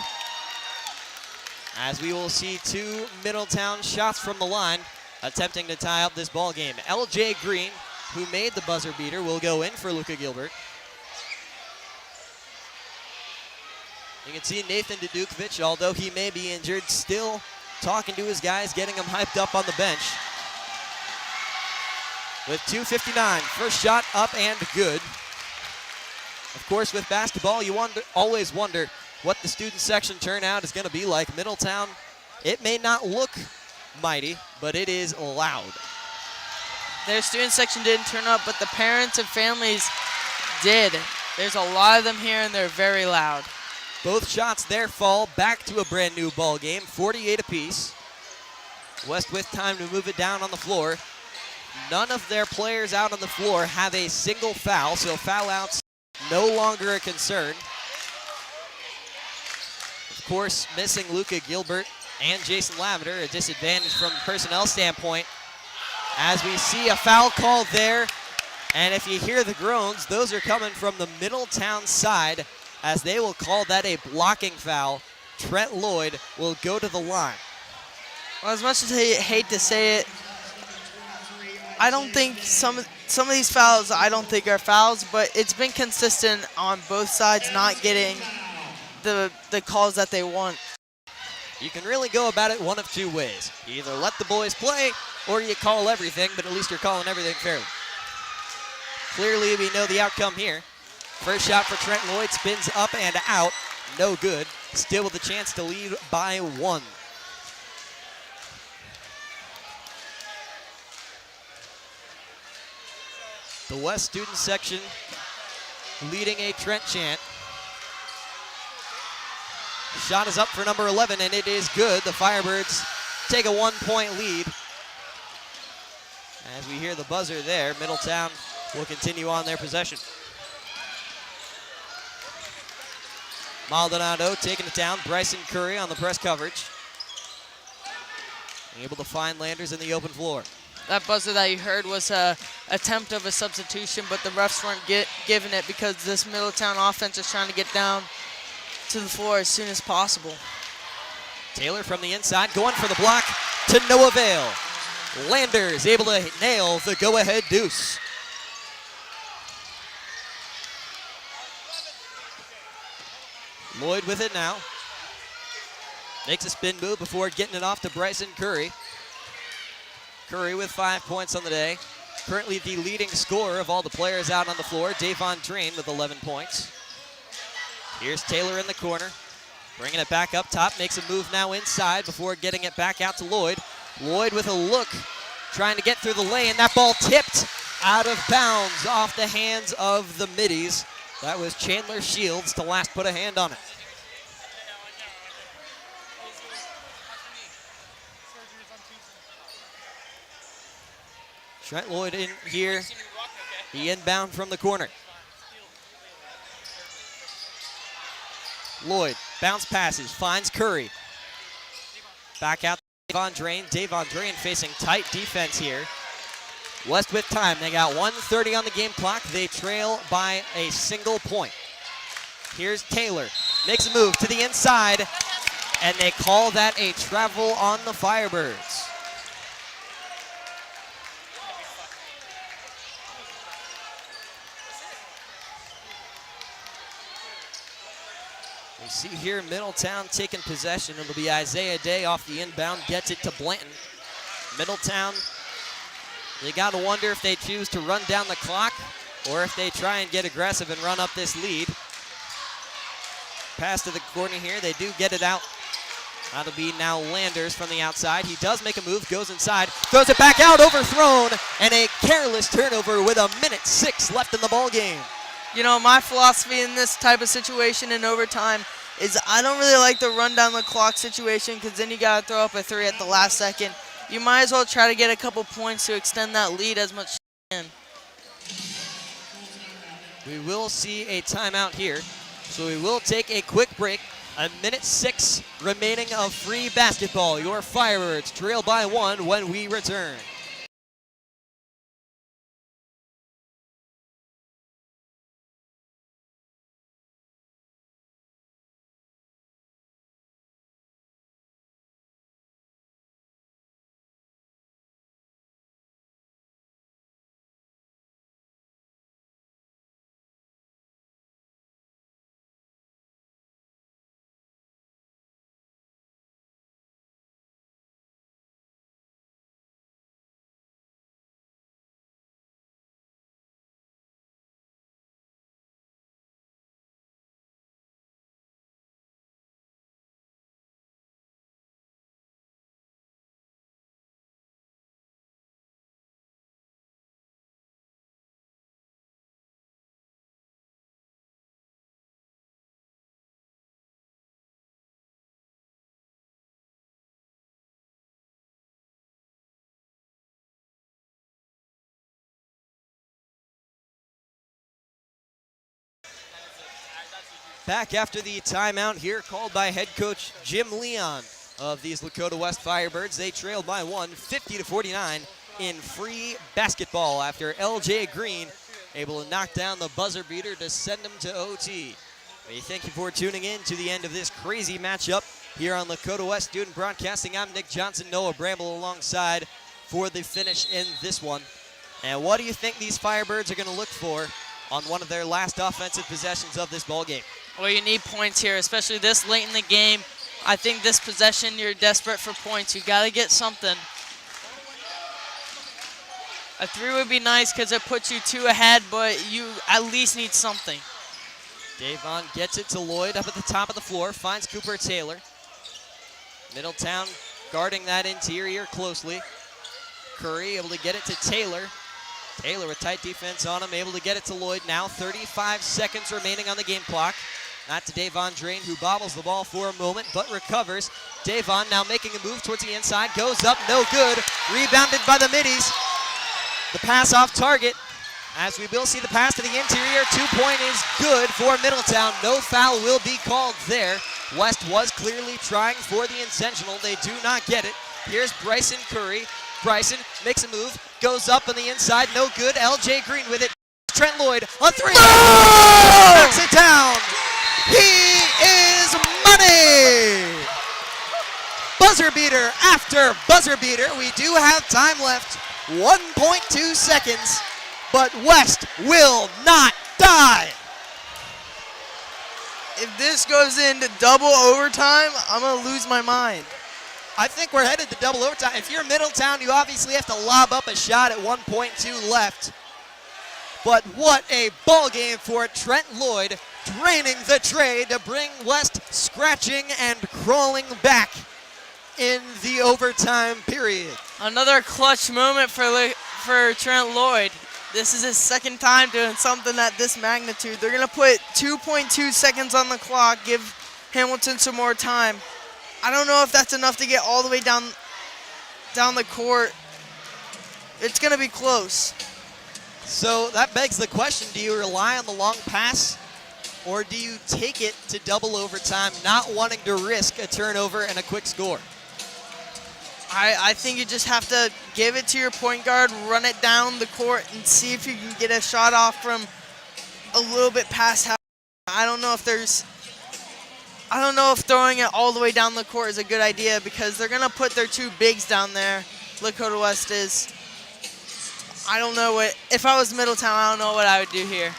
As we will see 2 Middletown shots from the line, attempting to tie up this ball game. LJ Green, who made the buzzer beater, will go in for Luka Gilbert. You can see Nathan Dudukovic, although he may be injured, still talking to his guys, getting them hyped up on the bench. With 2:59, first shot up and good. Of course, with basketball, you always wonder what the student section turnout is going to be like. Middletown, it may not look mighty, but it is loud. Their student section didn't turn up, but the parents and families did. There's a lot of them here, and they're very loud. Both shots there fall back to a brand new ball game, 48 apiece. West with time to move it down on the floor. None of their players out on the floor have a single foul, so foul outs no longer a concern. Of course, missing Luka Gilbert and Jason Lavender, a disadvantage from a personnel standpoint. As we see a foul called there, and if you hear the groans, those are coming from the Middletown side, as they will call that a blocking foul. Trent Lloyd will go to the line. Well, as much as I hate to say it, I don't think some of these fouls I don't think are fouls, but it's been consistent on both sides not getting the calls that they want. You can really go about it one of 2 ways. You either let the boys play or you call everything, but at least you're calling everything fairly. Clearly, we know the outcome here. First shot for Trent Lloyd, spins up and out, no good. Still with a chance to lead by 1. The West student section leading a Trent chant. Shot is up for number 11, and it is good. The Firebirds take a 1-point lead As we hear the buzzer there, Middletown will continue on their possession. Maldonado taking it down. Bryson Curry on the press coverage. Able to find Landers in the open floor. That buzzer that you heard was an attempt of a substitution, but the refs weren't giving it because this Middletown offense is trying to get down to the floor as soon as possible. Taylor from the inside going for the block to no avail. Landers able to nail the go-ahead deuce. Lloyd with it now. Makes a spin move before getting it off to Bryson Curry. Curry with 5 points on the day. Currently the leading scorer of all the players out on the floor. Davon Drain with 11 points. Here's Taylor in the corner. Bringing it back up top. Makes a move now inside before getting it back out to Lloyd. Lloyd with a look. Trying to get through the lane. That ball tipped out of bounds off the hands of the Middies. That was Chandler Shields to last put a hand on it. Trent Lloyd in here. He inbound from the corner. Lloyd bounce passes, finds Curry. Back out to Davon Drain. Davon Drain facing tight defense here. West with time. They got 1:30 on the game clock. They trail by a single point. Here's Taylor. Makes a move to the inside, and they call that a travel on the Firebirds. We see here Middletown taking possession. It'll be Isaiah Day off the inbound, gets it to Blanton. Middletown, they got to wonder if they choose to run down the clock or if they try and get aggressive and run up this lead. Pass to the corner here. They do get it out. That'll be now Landers from the outside. He does make a move, goes inside, throws it back out, overthrown, and a careless turnover with 1:06 left in the ball game. You know, my philosophy in this type of situation in overtime is I don't really like the run down the clock situation because then you got to throw up a three at the last second. You might as well try to get a couple points to extend that lead as much as you can. We will see a timeout here, so we will take a quick break. 1:06 remaining of free basketball. Your Firebirds trail by 1 when we return. Back after the timeout here called by head coach Jim Leon of these Lakota West Firebirds. They trailed by 1, 50-49 in free basketball after LJ Green able to knock down the buzzer beater to send them to OT. We thank you for tuning in to the end of this crazy matchup here on Lakota West Student Broadcasting. I'm Nick Johnson, Noah Bramble alongside for the finish in this one. And what do you think these Firebirds are going to look for on one of their last offensive possessions of this ball game? Well, you need points here, especially this late in the game. I think this possession, you're desperate for points. You got to get something. A three would be nice because it puts you 2 ahead, but you at least need something. Davon gets it to Lloyd up at the top of the floor, finds Cooper Taylor. Middletown guarding that interior closely. Curry able to get it to Taylor. Taylor with tight defense on him, able to get it to Lloyd now. 35 seconds remaining on the game clock. Not to Davon Drain, who bobbles the ball for a moment, but recovers. Davon now making a move towards the inside, goes up, no good. Rebounded by the Middies. The pass off target, as we will see the pass to the interior. 2-point is good for Middletown. No foul will be called there. West was clearly trying for the intentional. They do not get it. Here's Bryson Curry. Bryson makes a move, goes up on the inside, no good. LJ Green with it. Trent Lloyd, a three. Knocks it down. He is money. Buzzer beater after buzzer beater. We do have time left, 1.2 seconds, but West will not die. If this goes into double overtime, I'm going to lose my mind. I think we're headed to double overtime. If you're Middletown, you obviously have to lob up a shot at 1.2 left. But what a ball game for Trent Lloyd, draining the tray to bring West scratching and crawling back in the overtime period. Another clutch moment for Trent Lloyd. This is his second time doing something at this magnitude. They're going to put 2.2 seconds on the clock, give Hamilton some more time. I don't know if that's enough to get all the way down the court. It's going to be close. So that begs the question, do you rely on the long pass, or do you take it to double overtime, not wanting to risk a turnover and a quick score? I think you just have to give it to your point guard, run it down the court, and see if you can get a shot off from a little bit past half. I don't know if throwing it all the way down the court is a good idea, because they're going to put their two bigs down there. Lakota West is. I don't know if I was Middletown, I don't know what I would do here.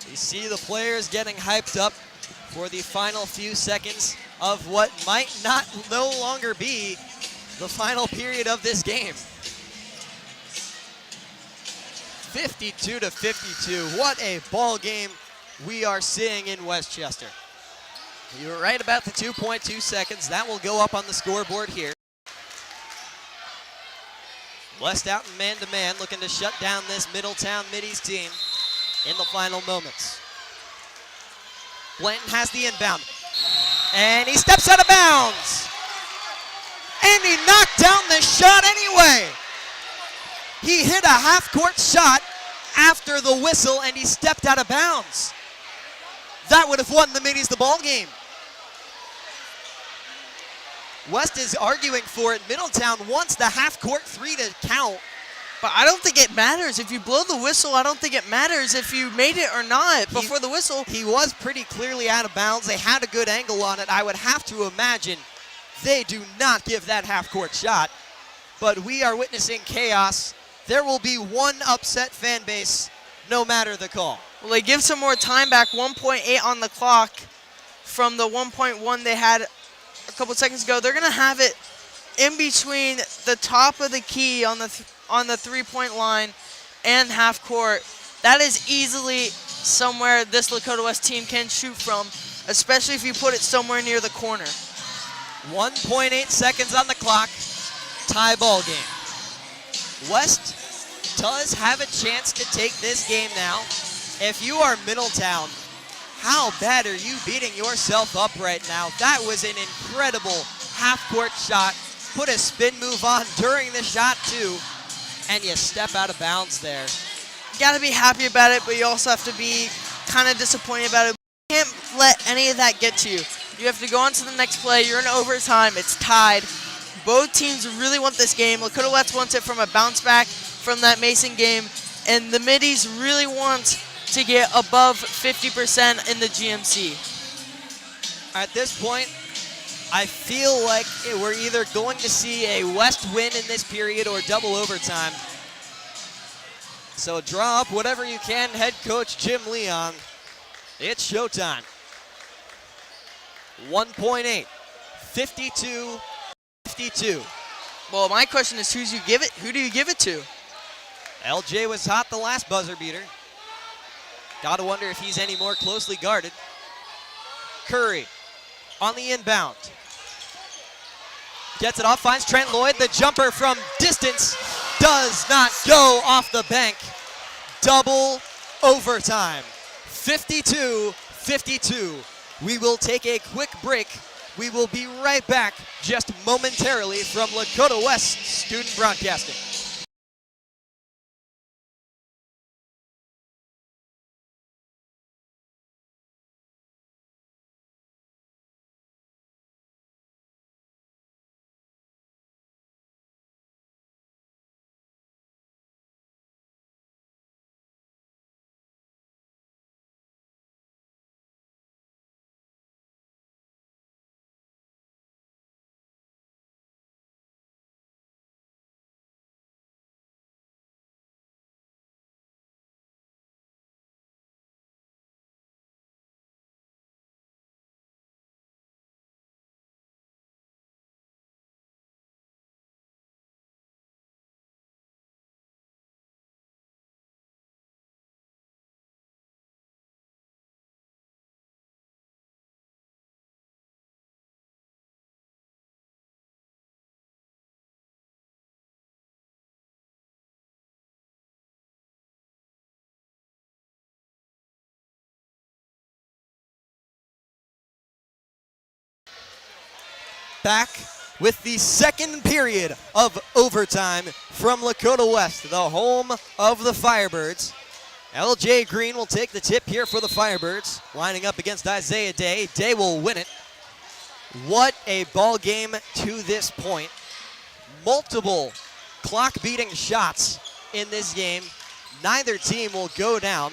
You see the players getting hyped up for the final few seconds of what might no longer be the final period of this game. 52-52. What a ball game we are seeing in Westchester. You were right about the 2.2 seconds. That will go up on the scoreboard here. West out in man-to-man, looking to shut down this Middletown Middies team in the final moments. Blanton has the inbound, and he steps out of bounds. And he knocked down the shot anyway. He hit a half-court shot after the whistle, and he stepped out of bounds. That would have won the Middies the ball game. West is arguing for it. Middletown wants the half-court three to count. But I don't think it matters. If you blow the whistle, I don't think it matters if you made it or not before the whistle. He was pretty clearly out of bounds. They had a good angle on it. I would have to imagine they do not give that half-court shot. But we are witnessing chaos. There will be one upset fan base, no matter the call. Well, they give some more time back, 1.8 on the clock from the 1.1 they had a couple seconds ago. They're going to have it in between the top of the key on the three-point line and half court. That is easily somewhere this Lakota West team can shoot from, especially if you put it somewhere near the corner. 1.8 seconds on the clock, tie ball game. West does have a chance to take this game now. If you are Middletown, how bad are you beating yourself up right now? That was an incredible half-court shot. Put a spin move on during the shot too, and you step out of bounds there. You gotta be happy about it, but you also have to be kind of disappointed about it. You can't let any of that get to you. You have to go on to the next play. You're in overtime. It's tied. Both teams really want this game. Lakota West wants it from a bounce back from that Mason game, and the Middies really want to get above 50% in the GMC. At this point, I feel like we're either going to see a West win in this period or double overtime. So draw up whatever you can, head coach Jim Leon. It's showtime. 1.8, 52-52. Well, my question is, who do you give it to? LJ was hot the last buzzer beater. Gotta wonder if he's any more closely guarded. Curry on the inbound. Gets it off, finds Trent Lloyd. The jumper from distance does not go off the bank. Double overtime. 52-52. We will take a quick break. We will be right back just momentarily from Lakota West Student Broadcasting. back with the second period of overtime from Lakota West, the home of the Firebirds. LJ Green will take the tip here for the Firebirds, lining up against Isaiah Day. Day will win it. What a ball game to this point. Multiple clock-beating shots in this game. Neither team will go down.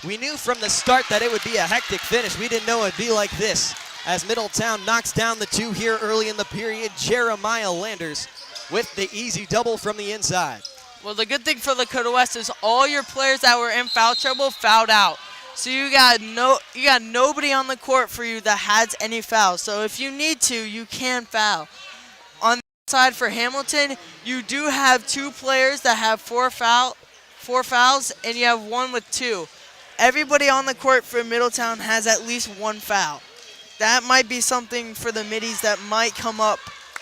We knew from the start that it would be a hectic finish. We didn't know it'd be like this, as Middletown knocks down the two here early in the period. Jeremiah Landers with the easy double from the inside. Well, the good thing for Lakota West is all your players that were in foul trouble fouled out. So you got nobody on the court for you that has any fouls. So if you need to, you can foul. On the side for Hamilton, you do have two players that have four fouls, and you have one with two. Everybody on the court for Middletown has at least one foul. That might be something for the Middies that might come up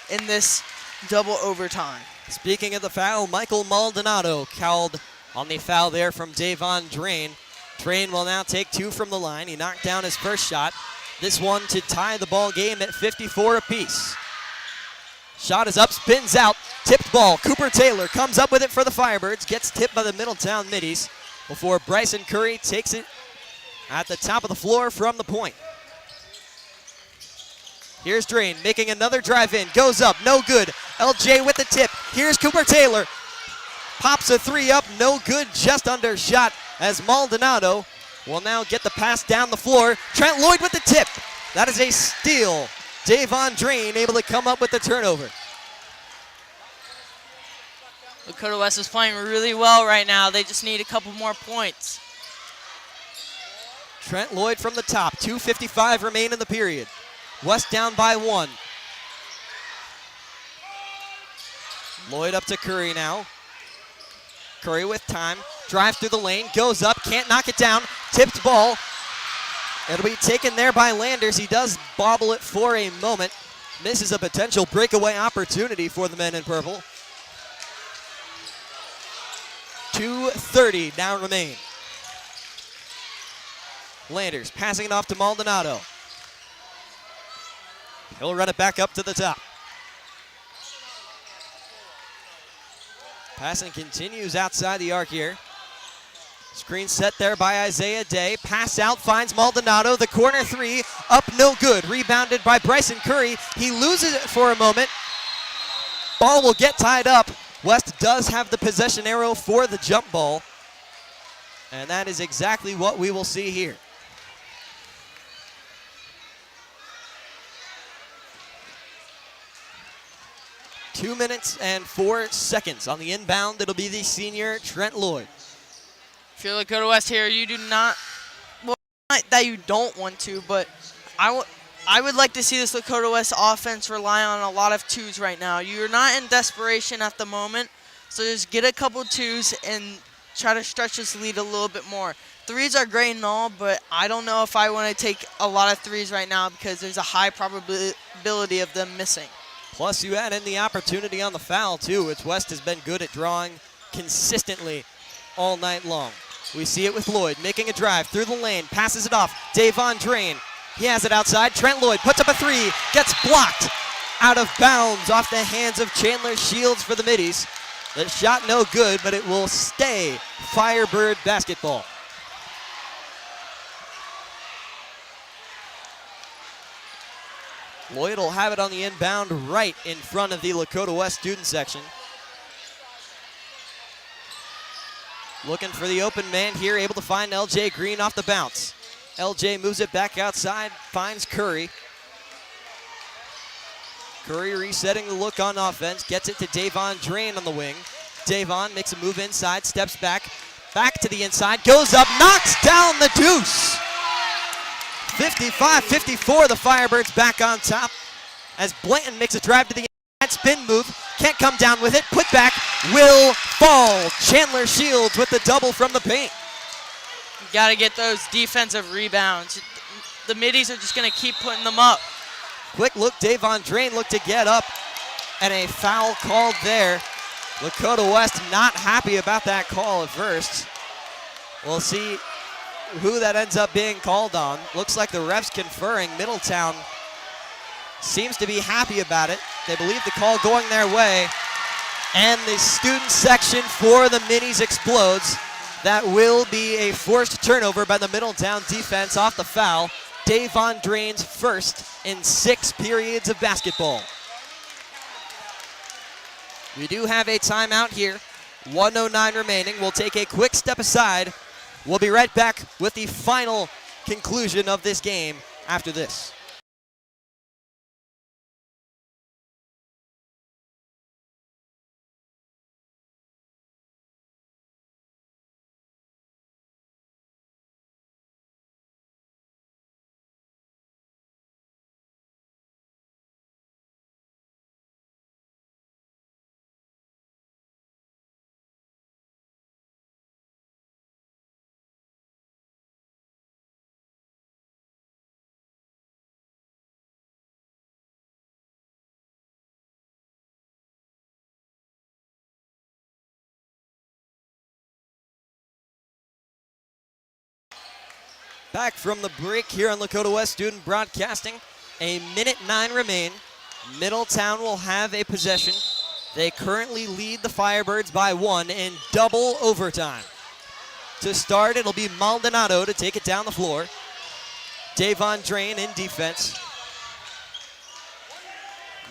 in this double overtime. Speaking of the foul, Michael Maldonado called on the foul there from Davon Drain. Drain will now take two from the line. He knocked down his first shot. This one to tie the ball game at 54 apiece. Shot is up, spins out, tipped ball. Cooper Taylor comes up with it for the Firebirds, gets tipped by the Middletown Middies before Bryson Curry takes it at the top of the floor from the point. Here's Drain making another drive in, goes up, no good. LJ with the tip. Here's Cooper Taylor. Pops a three up, no good, just undershot as Maldonado will now get the pass down the floor. Trent Lloyd with the tip. That is a steal. Davon Drain able to come up with the turnover. Lakota West is playing really well right now. They just need a couple more points. Trent Lloyd from the top. 2:55 remain in the period. West down by one. Lloyd up to Curry now. Curry with time. Drives through the lane. Goes up. Can't knock it down. Tipped ball. It'll be taken there by Landers. He does bobble it for a moment. Misses a potential breakaway opportunity for the men in purple. 2:30 now remain. Landers passing it off to Maldonado. He'll run it back up to the top. Passing continues outside the arc here. Screen set there by Isaiah Day. Pass out, finds Maldonado. The corner three, up no good. Rebounded by Bryson Curry. He loses it for a moment. Ball will get tied up. West does have the possession arrow for the jump ball. And that is exactly what we will see here. Two minutes and 4 seconds on the inbound. It'll be the senior Trent Lloyd. If you're Lakota West here, you do not, well, not that you don't want to, but I would like to see this Lakota West offense rely on a lot of twos right now. You're not in desperation at the moment, so just get a couple twos and try to stretch this lead a little bit more. Threes are great and all, but I don't know if I want to take a lot of threes right now because there's a high probability of them missing. Plus, you add in the opportunity on the foul, too, which West has been good at drawing consistently all night long. We see it with Lloyd making a drive through the lane, passes it off. Davon Drain, he has it outside. Trent Lloyd puts up a three, gets blocked out of bounds off the hands of Chandler Shields for the Middies. The shot no good, but it will stay Firebird basketball. Lloyd will have it on the inbound right in front of the Lakota West student section. Looking for the open man here, able to find LJ Green off the bounce. LJ moves it back outside, finds Curry. Curry resetting the look on offense, gets it to Davon Drain on the wing. Davon makes a move inside, steps back to the inside, goes up, knocks down the deuce. 55-54, the Firebirds back on top as Blanton makes a drive to the inside, spin move, can't come down with it, put back, will fall. Chandler Shields with the double from the paint. You gotta get those defensive rebounds. The Middies are just gonna keep putting them up. Quick look, Davon Drain looked to get up, and a foul called there. Lakota West not happy about that call at first. We'll see who that ends up being called on. Looks like the refs conferring. Middletown seems to be happy about it. They believe the call going their way. And the student section for the Middies explodes. That will be a forced turnover by the Middletown defense off the foul. Davon Drain's first in 6 periods of basketball. We do have a timeout here. 1:09 remaining. We'll take a quick step aside. We'll be right back with the final conclusion of this game after this. Back from the break here on Lakota West Student Broadcasting. 1:09 remain. Middletown will have a possession. They currently lead the Firebirds by 1 in double overtime. To start, it'll be Maldonado to take it down the floor. Davon Drain in defense.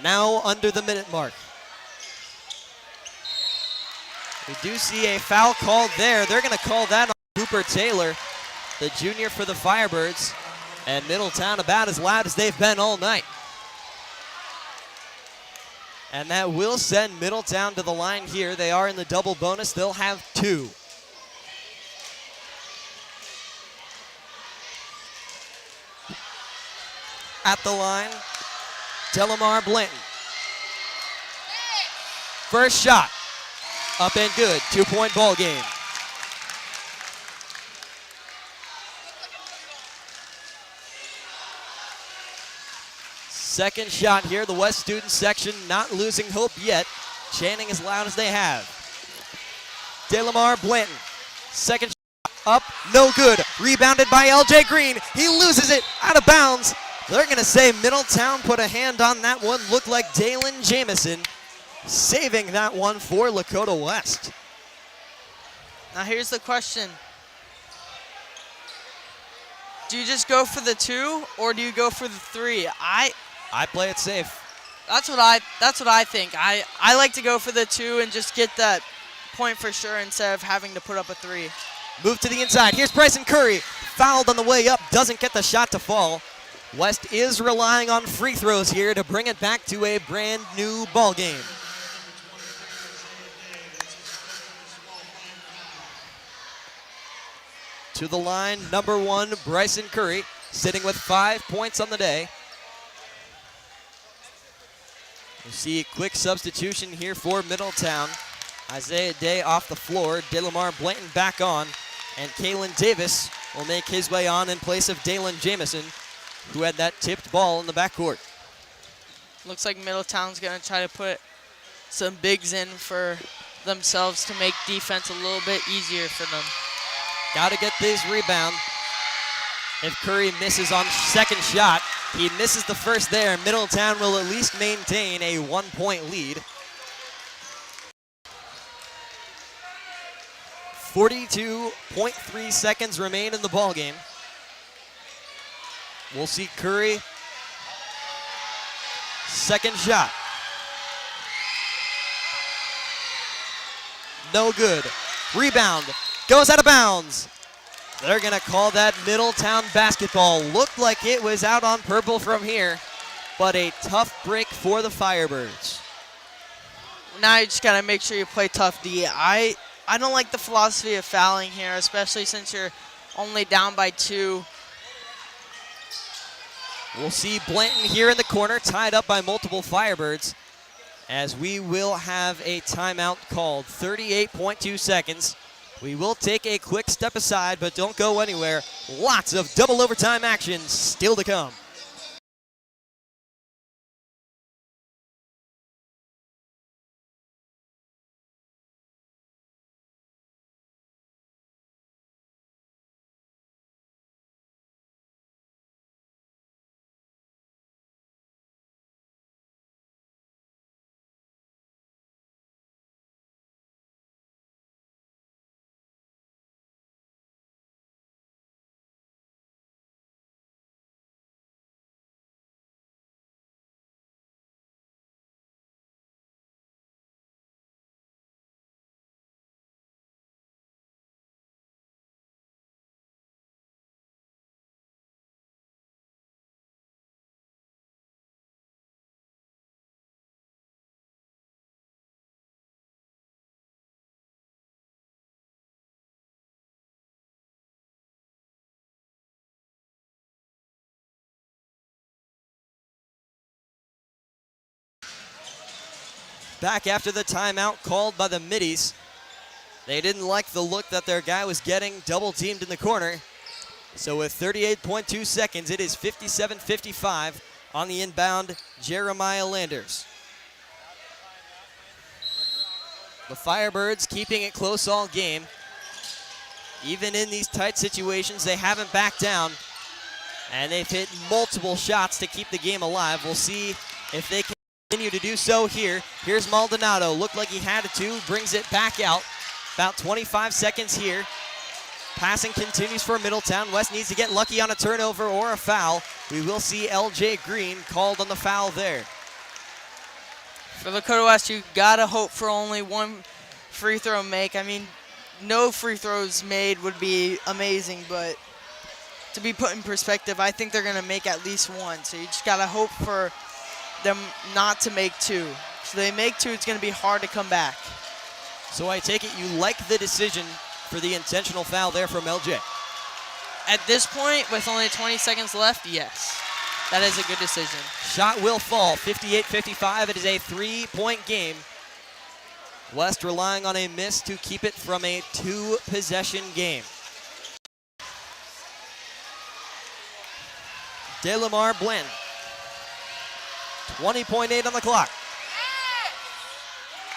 Now under the minute mark. We do see a foul called there. They're going to call that on Cooper Taylor, the junior for the Firebirds, and Middletown about as loud as they've been all night. And that will send Middletown to the line here. They are in the double bonus. They'll have 2. At the line, Delamar Blanton. First shot, up and good. 2-point ball game. Second shot here, the West student section not losing hope yet, chanting as loud as they have. Delamar Blanton, second shot up, no good. Rebounded by LJ Green, he loses it out of bounds. They're gonna say Middletown put a hand on that one, looked like Dalen Jamison, saving that one for Lakota West. Now here's the question. Do you just go for the 2 or do you go for the 3? I play it safe. That's what I think. I like to go for the 2 and just get that point for sure instead of having to put up a 3. Move to the inside. Here's Bryson Curry. Fouled on the way up. Doesn't get the shot to fall. West is relying on free throws here to bring it back to a brand new ball game. To the line, number 1, Bryson Curry, sitting with 5 points on the day. We'll see a quick substitution here for Middletown. Isaiah Day off the floor, Delamar Blanton back on, and Kalen Davis will make his way on in place of Dalen Jamison, who had that tipped ball in the backcourt. Looks like Middletown's gonna try to put some bigs in for themselves to make defense a little bit easier for them. Got to get this rebound. If Curry misses on second shot, he misses the first there. Middletown will at least maintain a 1-point lead. 42.3 seconds remain in the ballgame. We'll see Curry. Second shot. No good. Rebound. Goes out of bounds. They're going to call that Middletown basketball. Looked like it was out on purple from here, but a tough break for the Firebirds. Now you just got to make sure you play tough D. I don't like the philosophy of fouling here, especially since you're only down by 2. We'll see Blanton here in the corner, tied up by multiple Firebirds, as we will have a timeout called. 38.2 seconds. We will take a quick step aside, but don't go anywhere. Lots of double overtime action still to come. back after the timeout called by the Middies. They didn't like the look that their guy was getting double teamed in the corner. So with 38.2 seconds, it is 57-55 on the inbound Jeremiah Landers. The Firebirds keeping it close all game. Even in these tight situations, they haven't backed down. And they've hit multiple shots to keep the game alive. We'll see if they continue to do so here. Here's Maldonado. Looked like he had it to. Brings it back out. About 25 seconds here. Passing continues for Middletown. West needs to get lucky on a turnover or a foul. We will see LJ Green called on the foul there. For Lakota West, you gotta hope for only one free throw make. I mean, no free throws made would be amazing, but to be put in perspective, I think they're gonna make at least one. So you just gotta hope for them not to make two. If they make two, it's gonna be hard to come back. So I take it you like the decision for the intentional foul there from LJ. At this point, with only 20 seconds left, yes. That is a good decision. Shot will fall, 58-55. It is a 3-point game. West relying on a miss to keep it from a 2-possession game. DeLamar Blanton. 20.8 on the clock.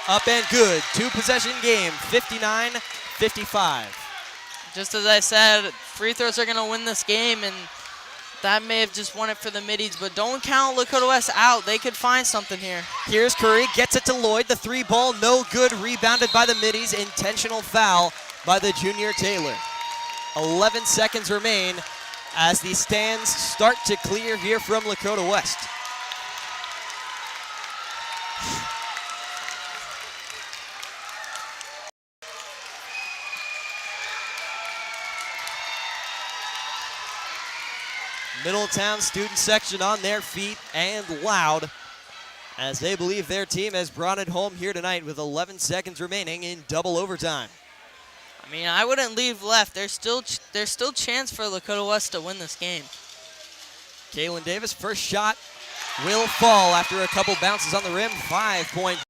Up and good. 2-possession game, 59-55. Just as I said, free throws are going to win this game, and that may have just won it for the Middies, but don't count Lakota West out. They could find something here. Here's Curry, gets it to Lloyd. The 3 ball, no good. Rebounded by the Middies. Intentional foul by the junior Taylor. 11 seconds remain as the stands start to clear here from Lakota West. Middletown student section on their feet and loud as they believe their team has brought it home here tonight with 11 seconds remaining in double overtime. I mean, I wouldn't leave left. There's still chance for Lakota West to win this game. Kalen Davis, first shot will fall after a couple bounces on the rim. 5-point.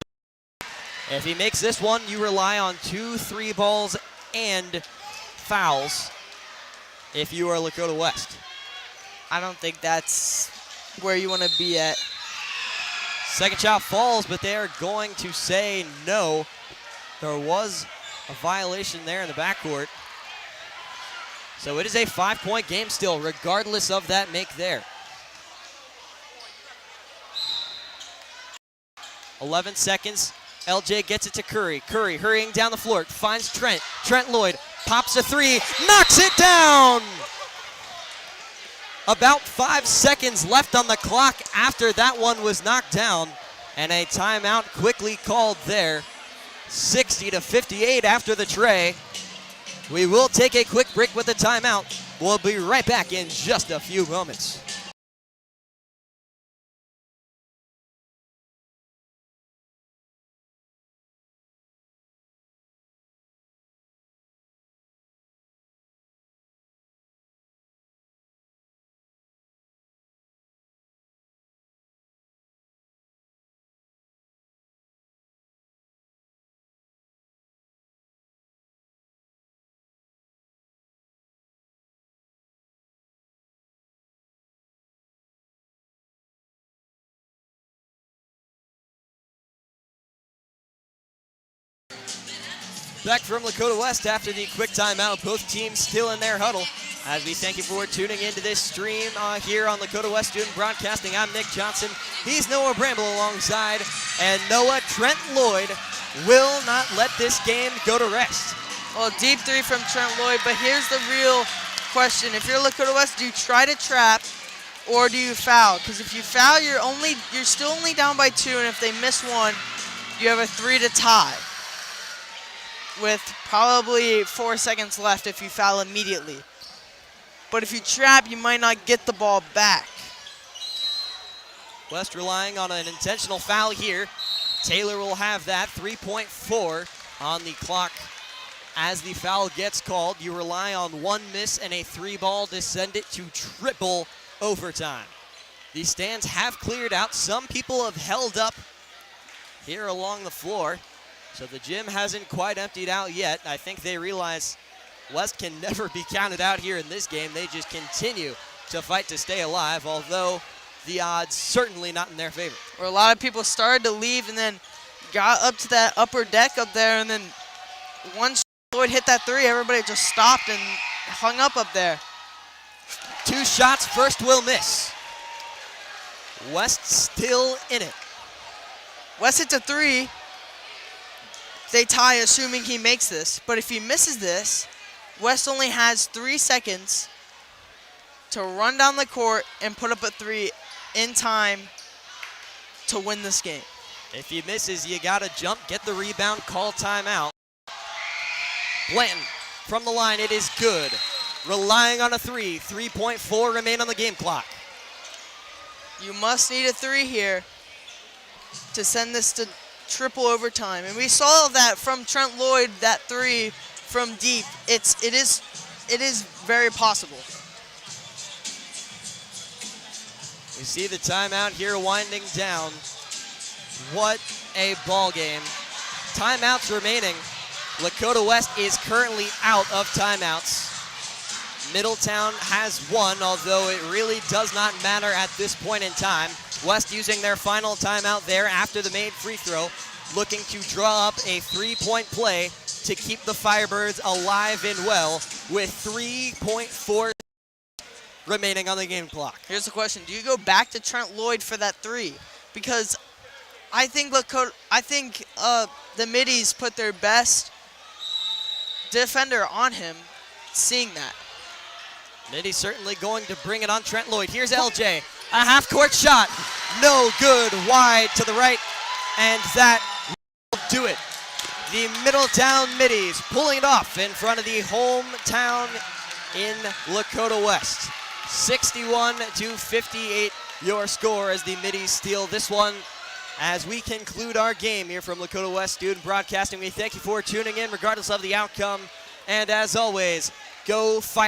If he makes this one, you rely on 2 3 balls and fouls if you are Lakota West. I don't think that's where you want to be at. Second shot falls, but they are going to say no. There was a violation there in the backcourt. So it is a 5-point game still, regardless of that make there. 11 seconds. LJ gets it to Curry. Curry hurrying down the floor, finds Trent. Trent Lloyd pops a 3, knocks it down! About 5 seconds left on the clock after that one was knocked down, and a timeout quickly called there. 60-58 after the tray. We will take a quick break with the timeout. We'll be right back in just a few moments. Back from Lakota West after the quick timeout. Both teams still in their huddle. As we thank you for tuning into this stream here on Lakota West Student Broadcasting, I'm Nick Johnson. He's Noah Bramble alongside. And Noah, Trent Lloyd will not let this game go to rest. Well, deep 3 from Trent Lloyd, but here's the real question. If you're Lakota West, do you try to trap or do you foul? Because if you foul, you're still only down by 2, and if they miss one, you have a 3 to tie, with probably 4 seconds left if you foul immediately. But if you trap, you might not get the ball back. West relying on an intentional foul here. Taylor will have that. 3.4 on the clock as the foul gets called. You rely on 1 miss and a 3 ball to send it to triple overtime. The stands have cleared out. Some people have held up here along the floor. So the gym hasn't quite emptied out yet. I think they realize West can never be counted out here in this game. They just continue to fight to stay alive, although the odds certainly not in their favor. Where a lot of people started to leave and then got up to that upper deck up there, and then once Lloyd hit that three, everybody just stopped and hung up there. 2 shots, first will miss. West still in it. West hits a three. They tie, assuming he makes this. But if he misses this, West only has 3 seconds to run down the court and put up a three in time to win this game. If he misses, you got to jump, get the rebound, call timeout. Blanton from the line, it is good. Relying on a three. 3.4 remain on the game clock. You must need a three here to send this to triple overtime. And we saw that from Trent Lloyd, that three from deep. It is very possible. We see the timeout here winding down. What a ball game. Timeouts remaining. Lakota West is currently out of timeouts. Middletown has one, although it really does not matter at this point in time. West using their final timeout there after the made free throw, looking to draw up a 3-point play to keep the Firebirds alive and well with 3.4 remaining on the game clock. Here's the question: do you go back to Trent Lloyd for that three? Because I think the Middies put their best defender on him, seeing that. Middies certainly going to bring it on Trent Lloyd. Here's LJ, a half-court shot, no good, wide to the right, and that will do it. The Middletown Middies pulling it off in front of the hometown in Lakota West. 61-58 your score as the Middies steal this one. As we conclude our game here from Lakota West Student Broadcasting, we thank you for tuning in regardless of the outcome. And as always, go Fire.